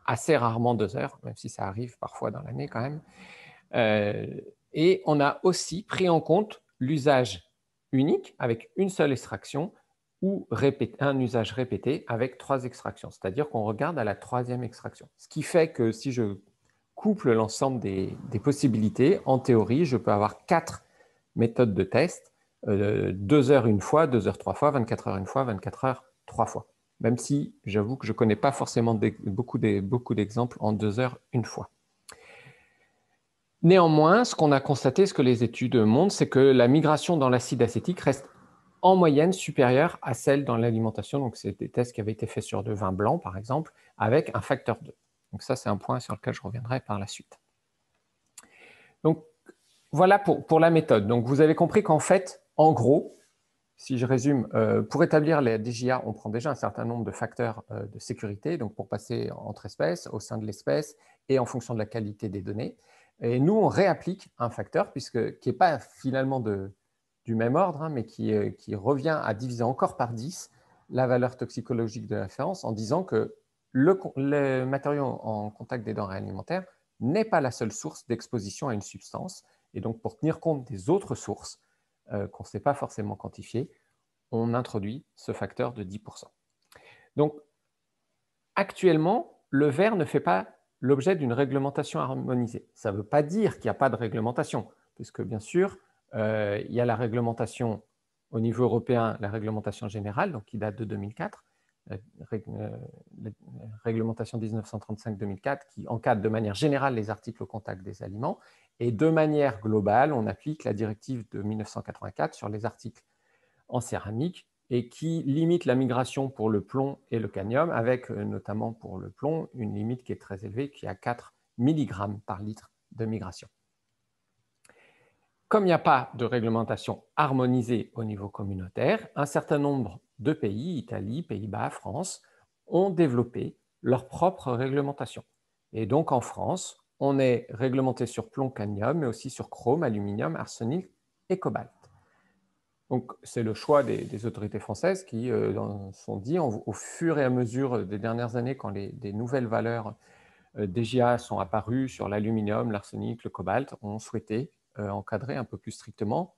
assez rarement 2 heures, même si ça arrive parfois dans l'année quand même. Et on a aussi pris en compte l'usage unique avec une seule extraction ou un usage répété avec 3 extractions. C'est-à-dire qu'on regarde à la 3e extraction. Ce qui fait que si je couple l'ensemble des possibilités, en théorie, je peux avoir 4 méthode de test, 2 heures une fois, 2 heures 3 fois, 24 heures une fois, 24 heures 3 fois. Même si j'avoue que je ne connais pas forcément beaucoup d'exemples en 2 heures une fois. Néanmoins, ce qu'on a constaté, ce que les études montrent, c'est que la migration dans l'acide acétique reste en moyenne supérieure à celle dans l'alimentation. Donc, c'est des tests qui avaient été faits sur de vin blanc, par exemple, avec un facteur 2. Donc, ça, c'est un point sur lequel je reviendrai par la suite. Donc, voilà pour la méthode. Donc, vous avez compris qu'en fait, en gros, si je résume, pour établir les DJA, on prend déjà un certain nombre de facteurs de sécurité, donc pour passer entre espèces, au sein de l'espèce et en fonction de la qualité des données. Et nous, on réapplique un facteur qui n'est pas finalement du même ordre, hein, mais qui revient à diviser encore par 10 la valeur toxicologique de la référence en disant que le matériau en contact des denrées alimentaires n'est pas la seule source d'exposition à une substance. Et donc, pour tenir compte des autres sources qu'on ne sait pas forcément quantifier, on introduit ce facteur de 10%. Donc, actuellement, le verre ne fait pas l'objet d'une réglementation harmonisée. Ça ne veut pas dire qu'il n'y a pas de réglementation, puisque bien sûr, il y a la réglementation au niveau européen, la réglementation générale, donc qui date de 2004, la réglementation 1935-2004, qui encadre de manière générale les articles au contact des aliments, et de manière globale, on applique la directive de 1984 sur les articles en céramique, et qui limite la migration pour le plomb et le cadmium, avec notamment pour le plomb une limite qui est très élevée, qui est à 4 mg par litre de migration. Comme il n'y a pas de réglementation harmonisée au niveau communautaire, un certain nombre de pays, Italie, Pays-Bas, France, ont développé leur propre réglementation. Et donc en France, on est réglementé sur plomb, cadmium, mais aussi sur chrome, aluminium, arsenic et cobalt. Donc, c'est le choix des autorités françaises qui sont dit, au fur et à mesure des dernières années, quand des nouvelles valeurs DGA sont apparues sur l'aluminium, l'arsenic, le cobalt, ont souhaité encadrer un peu plus strictement.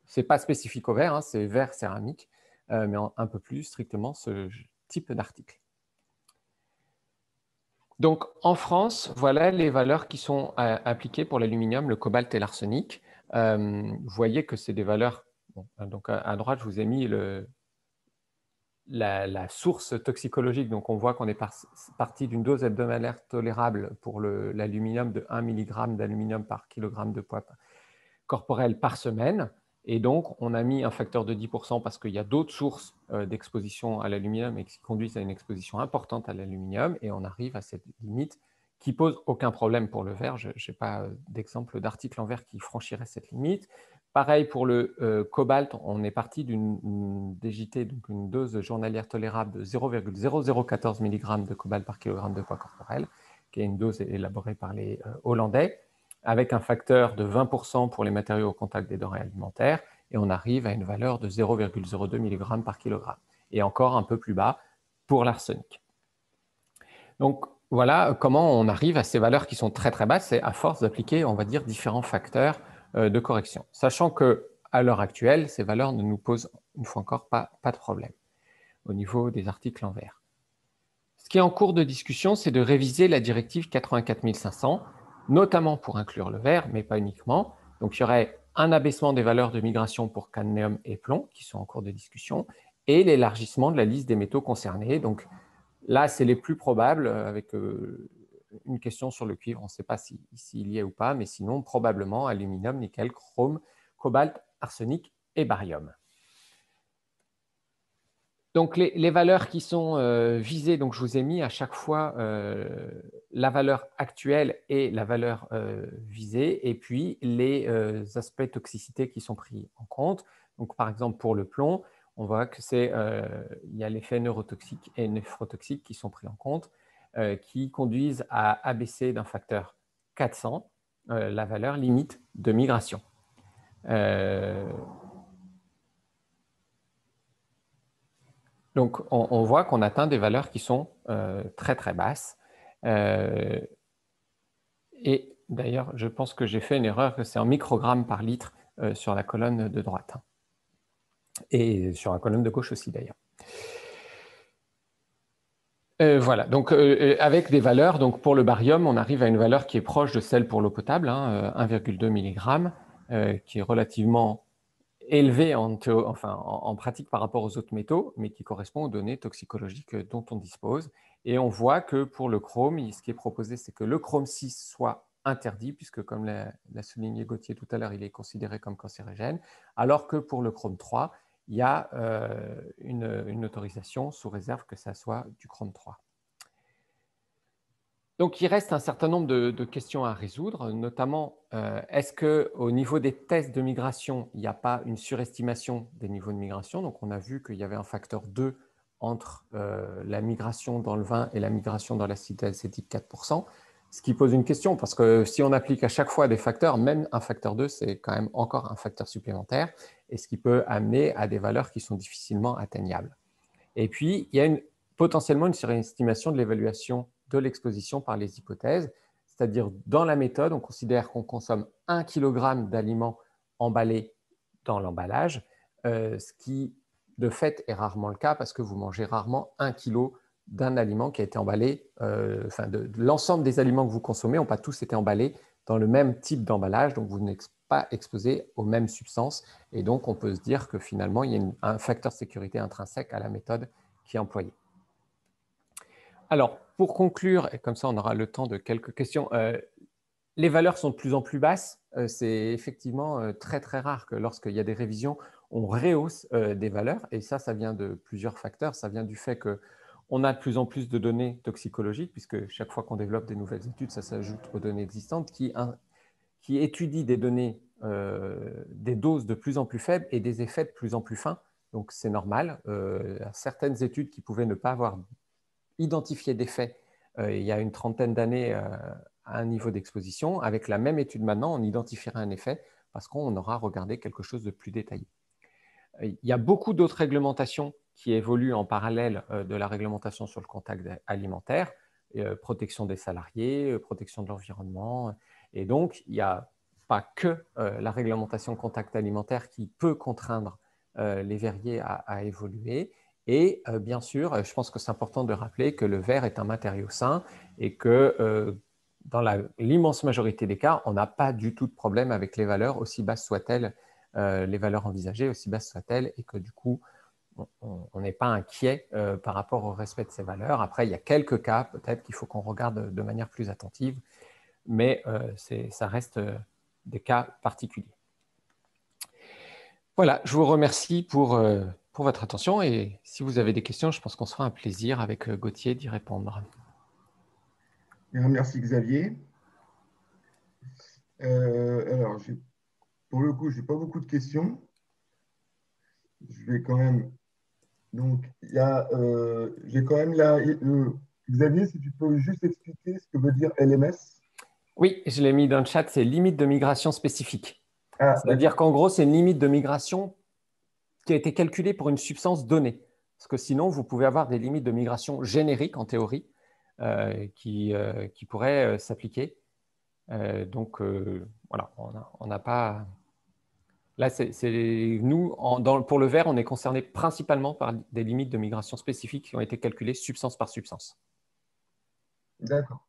Ce n'est pas spécifique au verre, hein, c'est verre céramique, mais un peu plus strictement ce type d'article. Donc, en France, voilà les valeurs qui sont appliquées pour l'aluminium, le cobalt et l'arsenic. Vous voyez que c'est des valeurs. Bon, donc à droite, je vous ai mis la source toxicologique. Donc, on voit qu'on est parti d'une dose hebdomadaire tolérable pour l'aluminium de 1 mg d'aluminium par kilogramme de poids corporel par semaine. Et donc, on a mis un facteur de 10% parce qu'il y a d'autres sources d'exposition à l'aluminium et qui conduisent à une exposition importante à l'aluminium. Et on arrive à cette limite qui pose aucun problème pour le verre. Je n'ai pas d'exemple d'article en verre qui franchirait cette limite. Pareil pour le cobalt, on est parti d'une DJT, donc une dose journalière tolérable de 0,0014 mg de cobalt par kilogramme de poids corporel, qui est une dose élaborée par les Hollandais, avec un facteur de 20% pour les matériaux au contact des denrées alimentaires, et on arrive à une valeur de 0,02 mg par kilogramme, et encore un peu plus bas pour l'arsenic. Donc, voilà comment on arrive à ces valeurs qui sont très très basses, c'est à force d'appliquer, on va dire, différents facteurs de correction. Sachant qu'à l'heure actuelle, ces valeurs ne nous posent, une fois encore, pas de problème au niveau des articles en verre. Ce qui est en cours de discussion, c'est de réviser la directive 84500, notamment pour inclure le verre, mais pas uniquement. Donc, il y aurait un abaissement des valeurs de migration pour cadmium et plomb, qui sont en cours de discussion, et l'élargissement de la liste des métaux concernés. Donc, là, c'est les plus probables, avec une question sur le cuivre. On ne sait pas s'il y est ou pas, mais sinon, probablement aluminium, nickel, chrome, cobalt, arsenic et barium. Donc, les valeurs qui sont visées, donc je vous ai mis à chaque fois la valeur actuelle et la valeur visée, et puis les aspects de toxicité qui sont pris en compte. Donc, par exemple, pour le plomb, on voit que il y a l'effet neurotoxique et néphrotoxique qui sont pris en compte, qui conduisent à abaisser d'un facteur 400 la valeur limite de migration. Donc, on voit qu'on atteint des valeurs qui sont très, très basses. Et d'ailleurs, je pense que j'ai fait une erreur, que c'est en microgrammes par litre sur la colonne de droite. Et sur la colonne de gauche aussi, d'ailleurs. Voilà, donc avec des valeurs, donc pour le barium, on arrive à une valeur qui est proche de celle pour l'eau potable, 1,2 mg. qui est relativement élevé en pratique par rapport aux autres métaux, mais qui correspond aux données toxicologiques dont on dispose. Et on voit que pour le chrome, ce qui est proposé, c'est que le chrome 6 soit interdit, puisque comme l'a souligné Gauthier tout à l'heure, il est considéré comme cancérigène, alors que pour le chrome 3, il y a une autorisation sous réserve que ça soit du chrome 3. Donc, il reste un certain nombre de questions à résoudre, notamment, est-ce qu'au niveau des tests de migration, il n'y a pas une surestimation des niveaux de migration? Donc, on a vu qu'il y avait un facteur 2 entre la migration dans le vin et la migration dans l'acide acétique 4%, ce qui pose une question, parce que si on applique à chaque fois des facteurs, même un facteur 2, c'est quand même encore un facteur supplémentaire, et ce qui peut amener à des valeurs qui sont difficilement atteignables. Et puis, il y a potentiellement une surestimation de l'évaluation de l'exposition par les hypothèses, c'est-à-dire dans la méthode, on considère qu'on consomme 1 kg d'aliments emballés dans l'emballage, ce qui de fait est rarement le cas parce que vous mangez rarement 1 kg d'un aliment qui a été emballé, de l'ensemble des aliments que vous consommez n'ont pas tous été emballés dans le même type d'emballage, donc vous n'êtes pas exposé aux mêmes substances, et donc on peut se dire que finalement il y a un facteur de sécurité intrinsèque à la méthode qui est employée. Alors, pour conclure, et comme ça on aura le temps de quelques questions, les valeurs sont de plus en plus basses. C'est effectivement très très rare que lorsqu'il y a des révisions, on rehausse des valeurs, et ça vient de plusieurs facteurs. Ça vient du fait qu'on a de plus en plus de données toxicologiques, puisque chaque fois qu'on développe des nouvelles études, ça s'ajoute aux données existantes, qui étudient des données, des doses de plus en plus faibles et des effets de plus en plus fins. Donc c'est normal. Certaines études qui pouvaient ne pas avoir identifié d'effets il y a une trentaine d'années à un niveau d'exposition, avec la même étude maintenant, on identifiera un effet parce qu'on aura regardé quelque chose de plus détaillé. Il y a beaucoup d'autres réglementations qui évoluent en parallèle de la réglementation sur le contact alimentaire, protection des salariés, protection de l'environnement. Et donc, il n'y a pas que la réglementation contact alimentaire qui peut contraindre les verriers à évoluer. Et bien sûr, je pense que c'est important de rappeler que le verre est un matériau sain et que dans l'immense majorité des cas, on n'a pas du tout de problème avec les valeurs, aussi basses soient-elles, les valeurs envisagées, aussi basses soient-elles, et que du coup, on n'est pas inquiet par rapport au respect de ces valeurs. Après, il y a quelques cas, peut-être qu'il faut qu'on regarde de manière plus attentive, mais ça reste des cas particuliers. Voilà, je vous remercie pour votre attention, et si vous avez des questions, je pense qu'on se fera un plaisir avec Gauthier d'y répondre. Merci Xavier. Alors, pour le coup, je n'ai pas beaucoup de questions. Je vais quand même. Donc, j'ai quand même là. Xavier, si tu peux juste expliquer ce que veut dire LMS. Oui, je l'ai mis dans le chat, c'est limite de migration spécifique. Ah, c'est-à-dire qu'en gros, c'est une limite de migration qui a été calculée pour une substance donnée. Parce que sinon, vous pouvez avoir des limites de migration génériques, en théorie, qui pourraient s'appliquer. Donc, voilà, on n'a pas… Là, nous, pour le verre, on est concerné principalement par des limites de migration spécifiques qui ont été calculées substance par substance. D'accord.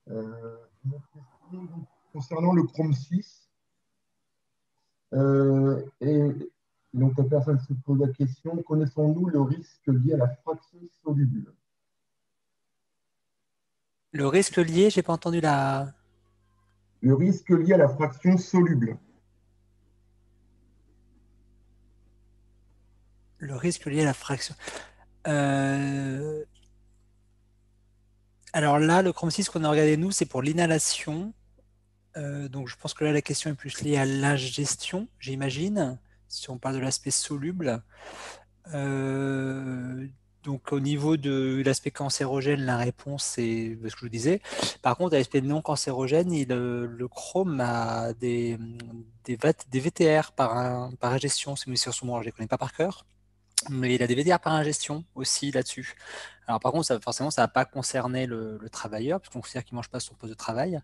Une autre question donc, concernant le chrome 6. Et donc, la personne se pose la question, connaissons-nous le risque lié à la fraction soluble? Le risque lié, j'ai pas entendu la… Le risque lié à la fraction soluble. Le risque lié à la fraction. Alors là, le chrome 6 qu'on a regardé, nous, c'est pour l'inhalation. Donc je pense que là, la question est plus liée à l'ingestion, j'imagine, si on parle de l'aspect soluble. Donc au niveau de l'aspect cancérogène, la réponse c'est ce que je vous disais. Par contre, à l'aspect non cancérogène, le chrome a des VTR par ingestion, c'est sur son nom, je ne les connais pas par cœur. Mais il a des VTR par ingestion aussi là-dessus. Alors par contre, forcément, ça ne va pas concerner le travailleur, puisqu'on considère qu'il ne mange pas sur son poste de travail,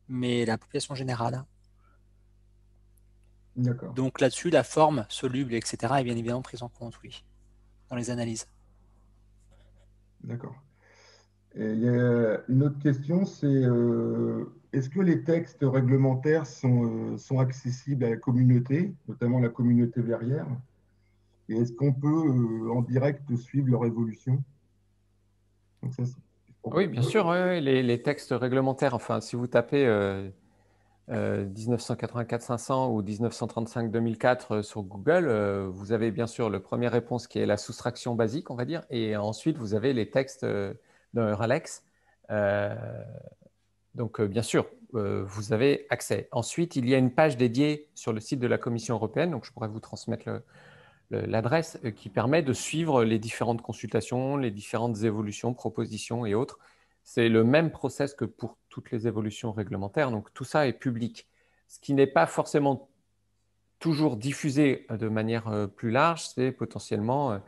mais la population générale. D'accord. Donc là-dessus, la forme soluble, etc., est bien évidemment prise en compte, oui, dans les analyses. D'accord. Et il y a une autre question, c'est est-ce que les textes réglementaires sont accessibles à la communauté, notamment la communauté verrière? Et est-ce qu'on peut en direct suivre leur évolution? Donc ça, Oui, bien sûr, les textes réglementaires, enfin, si vous tapez 1984-500 ou 1935-2004 sur Google, vous avez bien sûr la première réponse qui est la soustraction basique, on va dire, et ensuite vous avez les textes de Ralex. Donc, bien sûr, vous avez accès. Ensuite, il y a une page dédiée sur le site de la Commission européenne, donc je pourrais vous transmettre l'adresse, qui permet de suivre les différentes consultations, les différentes évolutions, propositions et autres. C'est le même process que pour toutes les évolutions réglementaires, donc tout ça est public. Ce qui n'est pas forcément toujours diffusé de manière plus large, c'est potentiellement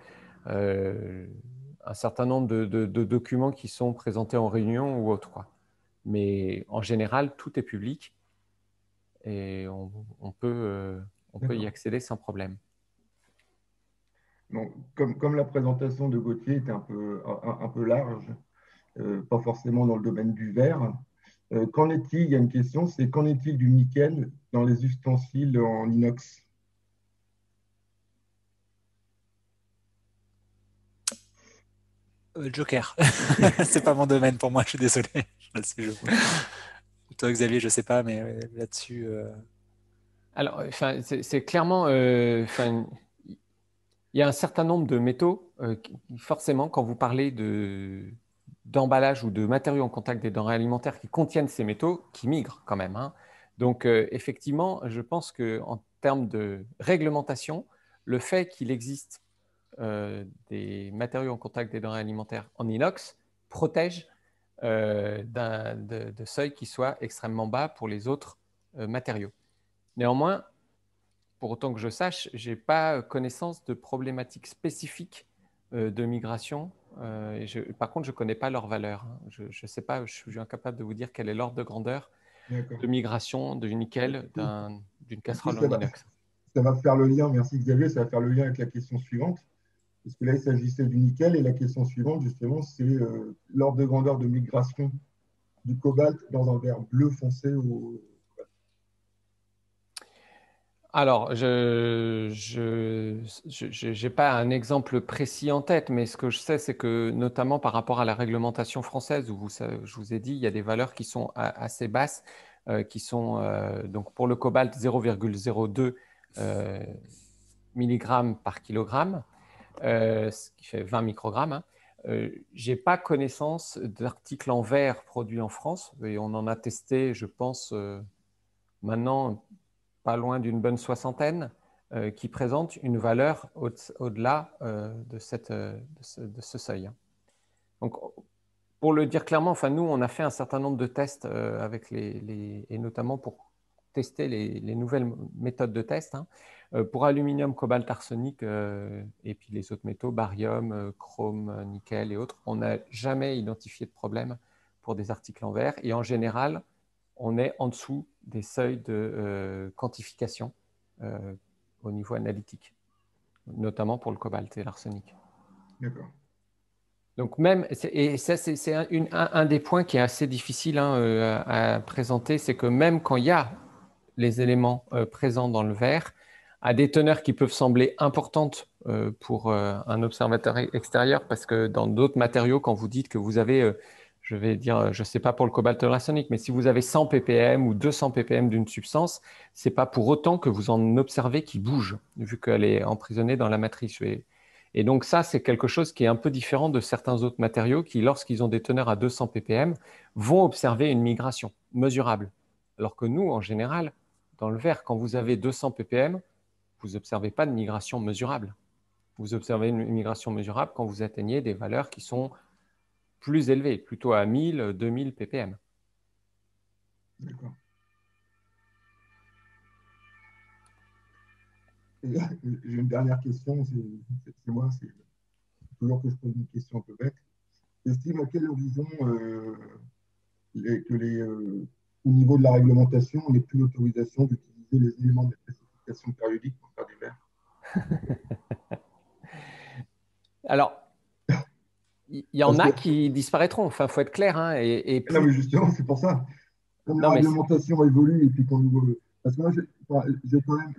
un certain nombre de documents qui sont présentés en réunion ou autre, quoi. Mais en général, tout est public et on peut y accéder sans problème. Donc, comme la présentation de Gauthier était un peu large, pas forcément dans le domaine du verre, qu'en est-il, il y a une question, c'est qu'en est-il du nickel dans les ustensiles en inox? Joker. C'est pas mon domaine pour moi, je suis désolé. Toi, Xavier, je sais pas, mais là-dessus. Alors, c'est clairement, il y a un certain nombre de métaux qui, forcément, quand vous parlez d'emballage ou de matériaux en contact des denrées alimentaires qui contiennent ces métaux, qui migrent quand même, hein. Donc, effectivement, je pense qu'en termes de réglementation, le fait qu'il existe des matériaux en contact des denrées alimentaires en inox protège de seuils qui soient extrêmement bas pour les autres matériaux. Néanmoins, pour autant que je sache, je n'ai pas connaissance de problématiques spécifiques de migration. Par contre, je ne connais pas leur valeur, hein. Je ne sais pas, je suis incapable de vous dire quel est l'ordre de grandeur de migration du nickel d'une casserole en inox. Ça va faire le lien, merci Xavier, ça va faire le lien avec la question suivante. Parce que là, il s'agissait du nickel et la question suivante, justement, c'est l'ordre de grandeur de migration du cobalt dans un verre bleu foncé au. Alors, je n'ai pas un exemple précis en tête, mais ce que je sais, c'est que notamment par rapport à la réglementation française, où je vous ai dit, il y a des valeurs qui sont assez basses, qui sont donc pour le cobalt 0,02 mg par kilogramme, ce qui fait 20 microgrammes, hein. Je n'ai pas connaissance d'articles en verre produits en France, et on en a testé, je pense, maintenant pas loin d'une bonne soixantaine, qui présentent une valeur au-delà de ce seuil. Donc, pour le dire clairement, enfin, nous, on a fait un certain nombre de tests avec et notamment pour tester les nouvelles méthodes de test, hein, pour aluminium, cobalt, arsenic et puis les autres métaux, barium, chrome, nickel et autres. On n'a jamais identifié de problème pour des articles en verre et en général, on est en dessous des seuils de quantification au niveau analytique, notamment pour le cobalt et l'arsenic. D'accord. Donc même, et ça c'est un des points qui est assez difficile, hein, à présenter, c'est que même quand il y a les éléments présents dans le verre, à des teneurs qui peuvent sembler importantes pour un observateur extérieur, parce que dans d'autres matériaux, quand vous dites que vous avez, je vais dire, je ne sais pas pour le cobalt ou l'arsenic, mais si vous avez 100 ppm ou 200 ppm d'une substance, ce n'est pas pour autant que vous en observez qui bouge, vu qu'elle est emprisonnée dans la matrice. Et donc ça, c'est quelque chose qui est un peu différent de certains autres matériaux qui, lorsqu'ils ont des teneurs à 200 ppm, vont observer une migration mesurable. Alors que nous, en général, dans le verre, quand vous avez 200 ppm, vous n'observez pas de migration mesurable. Vous observez une migration mesurable quand vous atteignez des valeurs qui sont plus élevées, plutôt à 1000, 2000 ppm. D'accord. J'ai une dernière question, c'est moi, c'est toujours que je pose une question un peu bête. Estime à quel horizon au niveau de la réglementation, on n'est plus l'autorisation d'utiliser les éléments de précipitation périodique pour faire des verres? Alors, il y en a qui disparaîtront, enfin, il faut être clair, hein, et Non, plus. mais justement, c'est pour ça. comme la Non, mais réglementation évolue et puis qu'on nous. Parce que moi, j'ai quand même.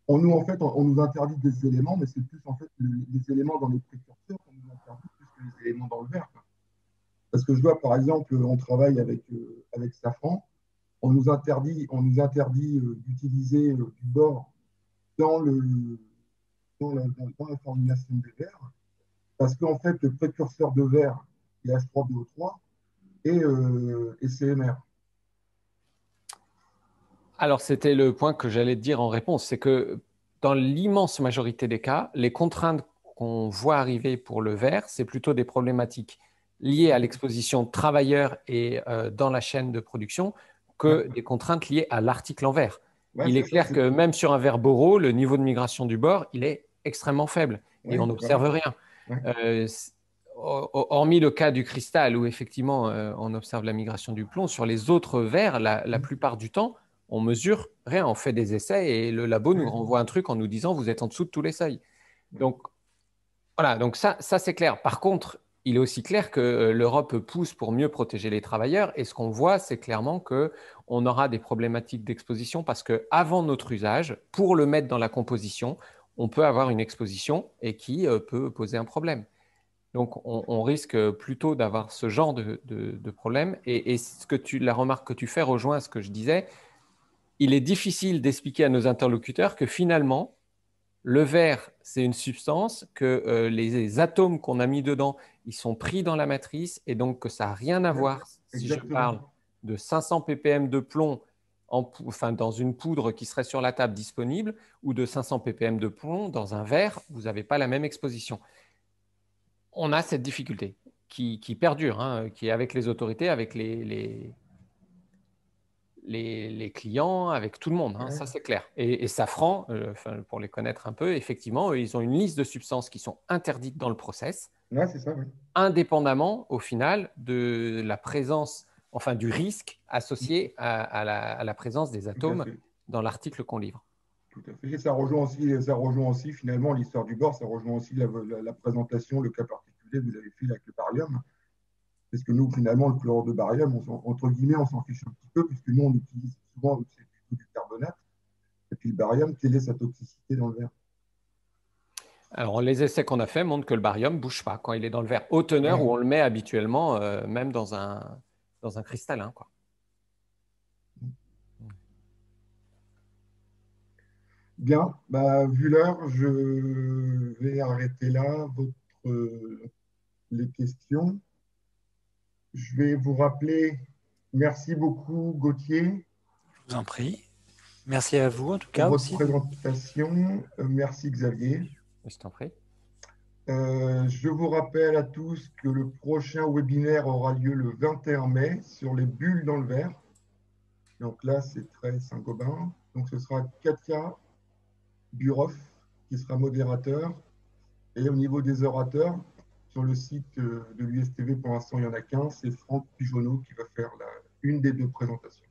En fait, on nous interdit des éléments, mais c'est plus en fait les éléments dans les précurseurs qu'on nous interdit plus que les éléments dans le verre, quoi. Parce que je vois, par exemple, on travaille avec Safran, on nous interdit d'utiliser du bord dans, le, dans la formulation des verres, parce qu'en fait, le précurseur de verre est H3BO3 et CMR. alors, c'était le point que j'allais te dire en réponse, c'est que dans l'immense majorité des cas, les contraintes qu'on voit arriver pour le verre, c'est plutôt des problématiques liées à l'exposition de travailleurs et dans la chaîne de production que Ouais, des contraintes liées à l'article en verre. ouais Il est c'est ça. clair que même sur un verre Boro, le niveau de migration du bord, il est extrêmement faible et on Ouais, voilà. n'observe rien. Ouais. Euh, Hormis le cas du cristal où effectivement on observe la migration du plomb, sur les autres verres, la plupart du temps, on mesure rien, on fait des essais et le labo nous Ouais. renvoie un truc en nous disant vous êtes en dessous de tous les seuils. Ouais. Donc voilà, donc ça c'est clair. Par contre, il est aussi clair que l'Europe pousse pour mieux protéger les travailleurs et ce qu'on voit, c'est clairement que on aura des problématiques d'exposition parce que avant notre usage, pour le mettre dans la composition, on peut avoir une exposition et qui peut poser un problème. Donc, on risque plutôt d'avoir ce genre de problème. Et la remarque que tu fais rejoint ce que je disais. Il est difficile d'expliquer à nos interlocuteurs que finalement, le verre, c'est une substance, que les atomes qu'on a mis dedans, ils sont pris dans la matrice et donc que ça n'a rien à voir si je Exactement. parle de 500 ppm de plomb enfin, dans une poudre qui serait sur la table disponible ou de 500 ppm de plomb dans un verre, vous n'avez pas la même exposition. On a cette difficulté qui perdure, hein, qui est avec les autorités, avec les clients, avec tout le monde, hein, Ouais. ça c'est clair. Et Safran, pour les connaître un peu, effectivement, ils ont une liste de substances qui sont interdites dans le process, Ouais, c'est ça, oui. indépendamment au final de la présence, enfin du risque associé à la présence des Tout à atomes fait. dans l'article qu'on livre. Tout à fait. Et ça rejoint aussi finalement l'histoire du bord, ça rejoint aussi la présentation, le cas particulier que vous avez fait avec le barium. Parce que nous, finalement, le chlorure de barium, entre guillemets, on s'en fiche un petit peu, puisque nous, on utilise souvent c'est plutôt du carbonate. Et puis le barium, quelle est sa toxicité dans le verre? Alors, les essais qu'on a faits montrent que le barium ne bouge pas quand il est dans le verre haute teneur où Ouais. on le met habituellement, même dans un cristallin, quoi. Bien, bah, vu l'heure, je vais arrêter là les questions. Je vais vous rappeler, merci beaucoup Gauthier Je vous en prie. Merci à vous, en tout pour cas, votre aussi. présentation. Merci Xavier. Je t'en prie. Je vous rappelle à tous que le prochain webinaire aura lieu le 21 mai sur les bulles dans le verre. Donc là, c'est très Saint-Gobain. Donc ce sera Katia Buroff qui sera modérateur. Et au niveau des orateurs, sur le site de l'USTV, pour l'instant, il n'y en a qu'un, c'est Franck Pigeonneau qui va faire une des deux présentations.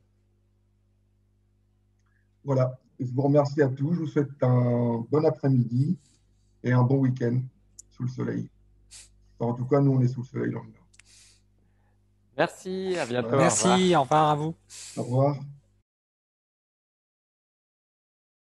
Voilà, je vous remercie à tous, je vous souhaite un bon après-midi et un bon week-end sous le soleil. Enfin, en tout cas, nous, on est sous le soleil dans le Nord. Merci, à bientôt. Voilà. Au revoir. Merci, au revoir à vous. Au revoir.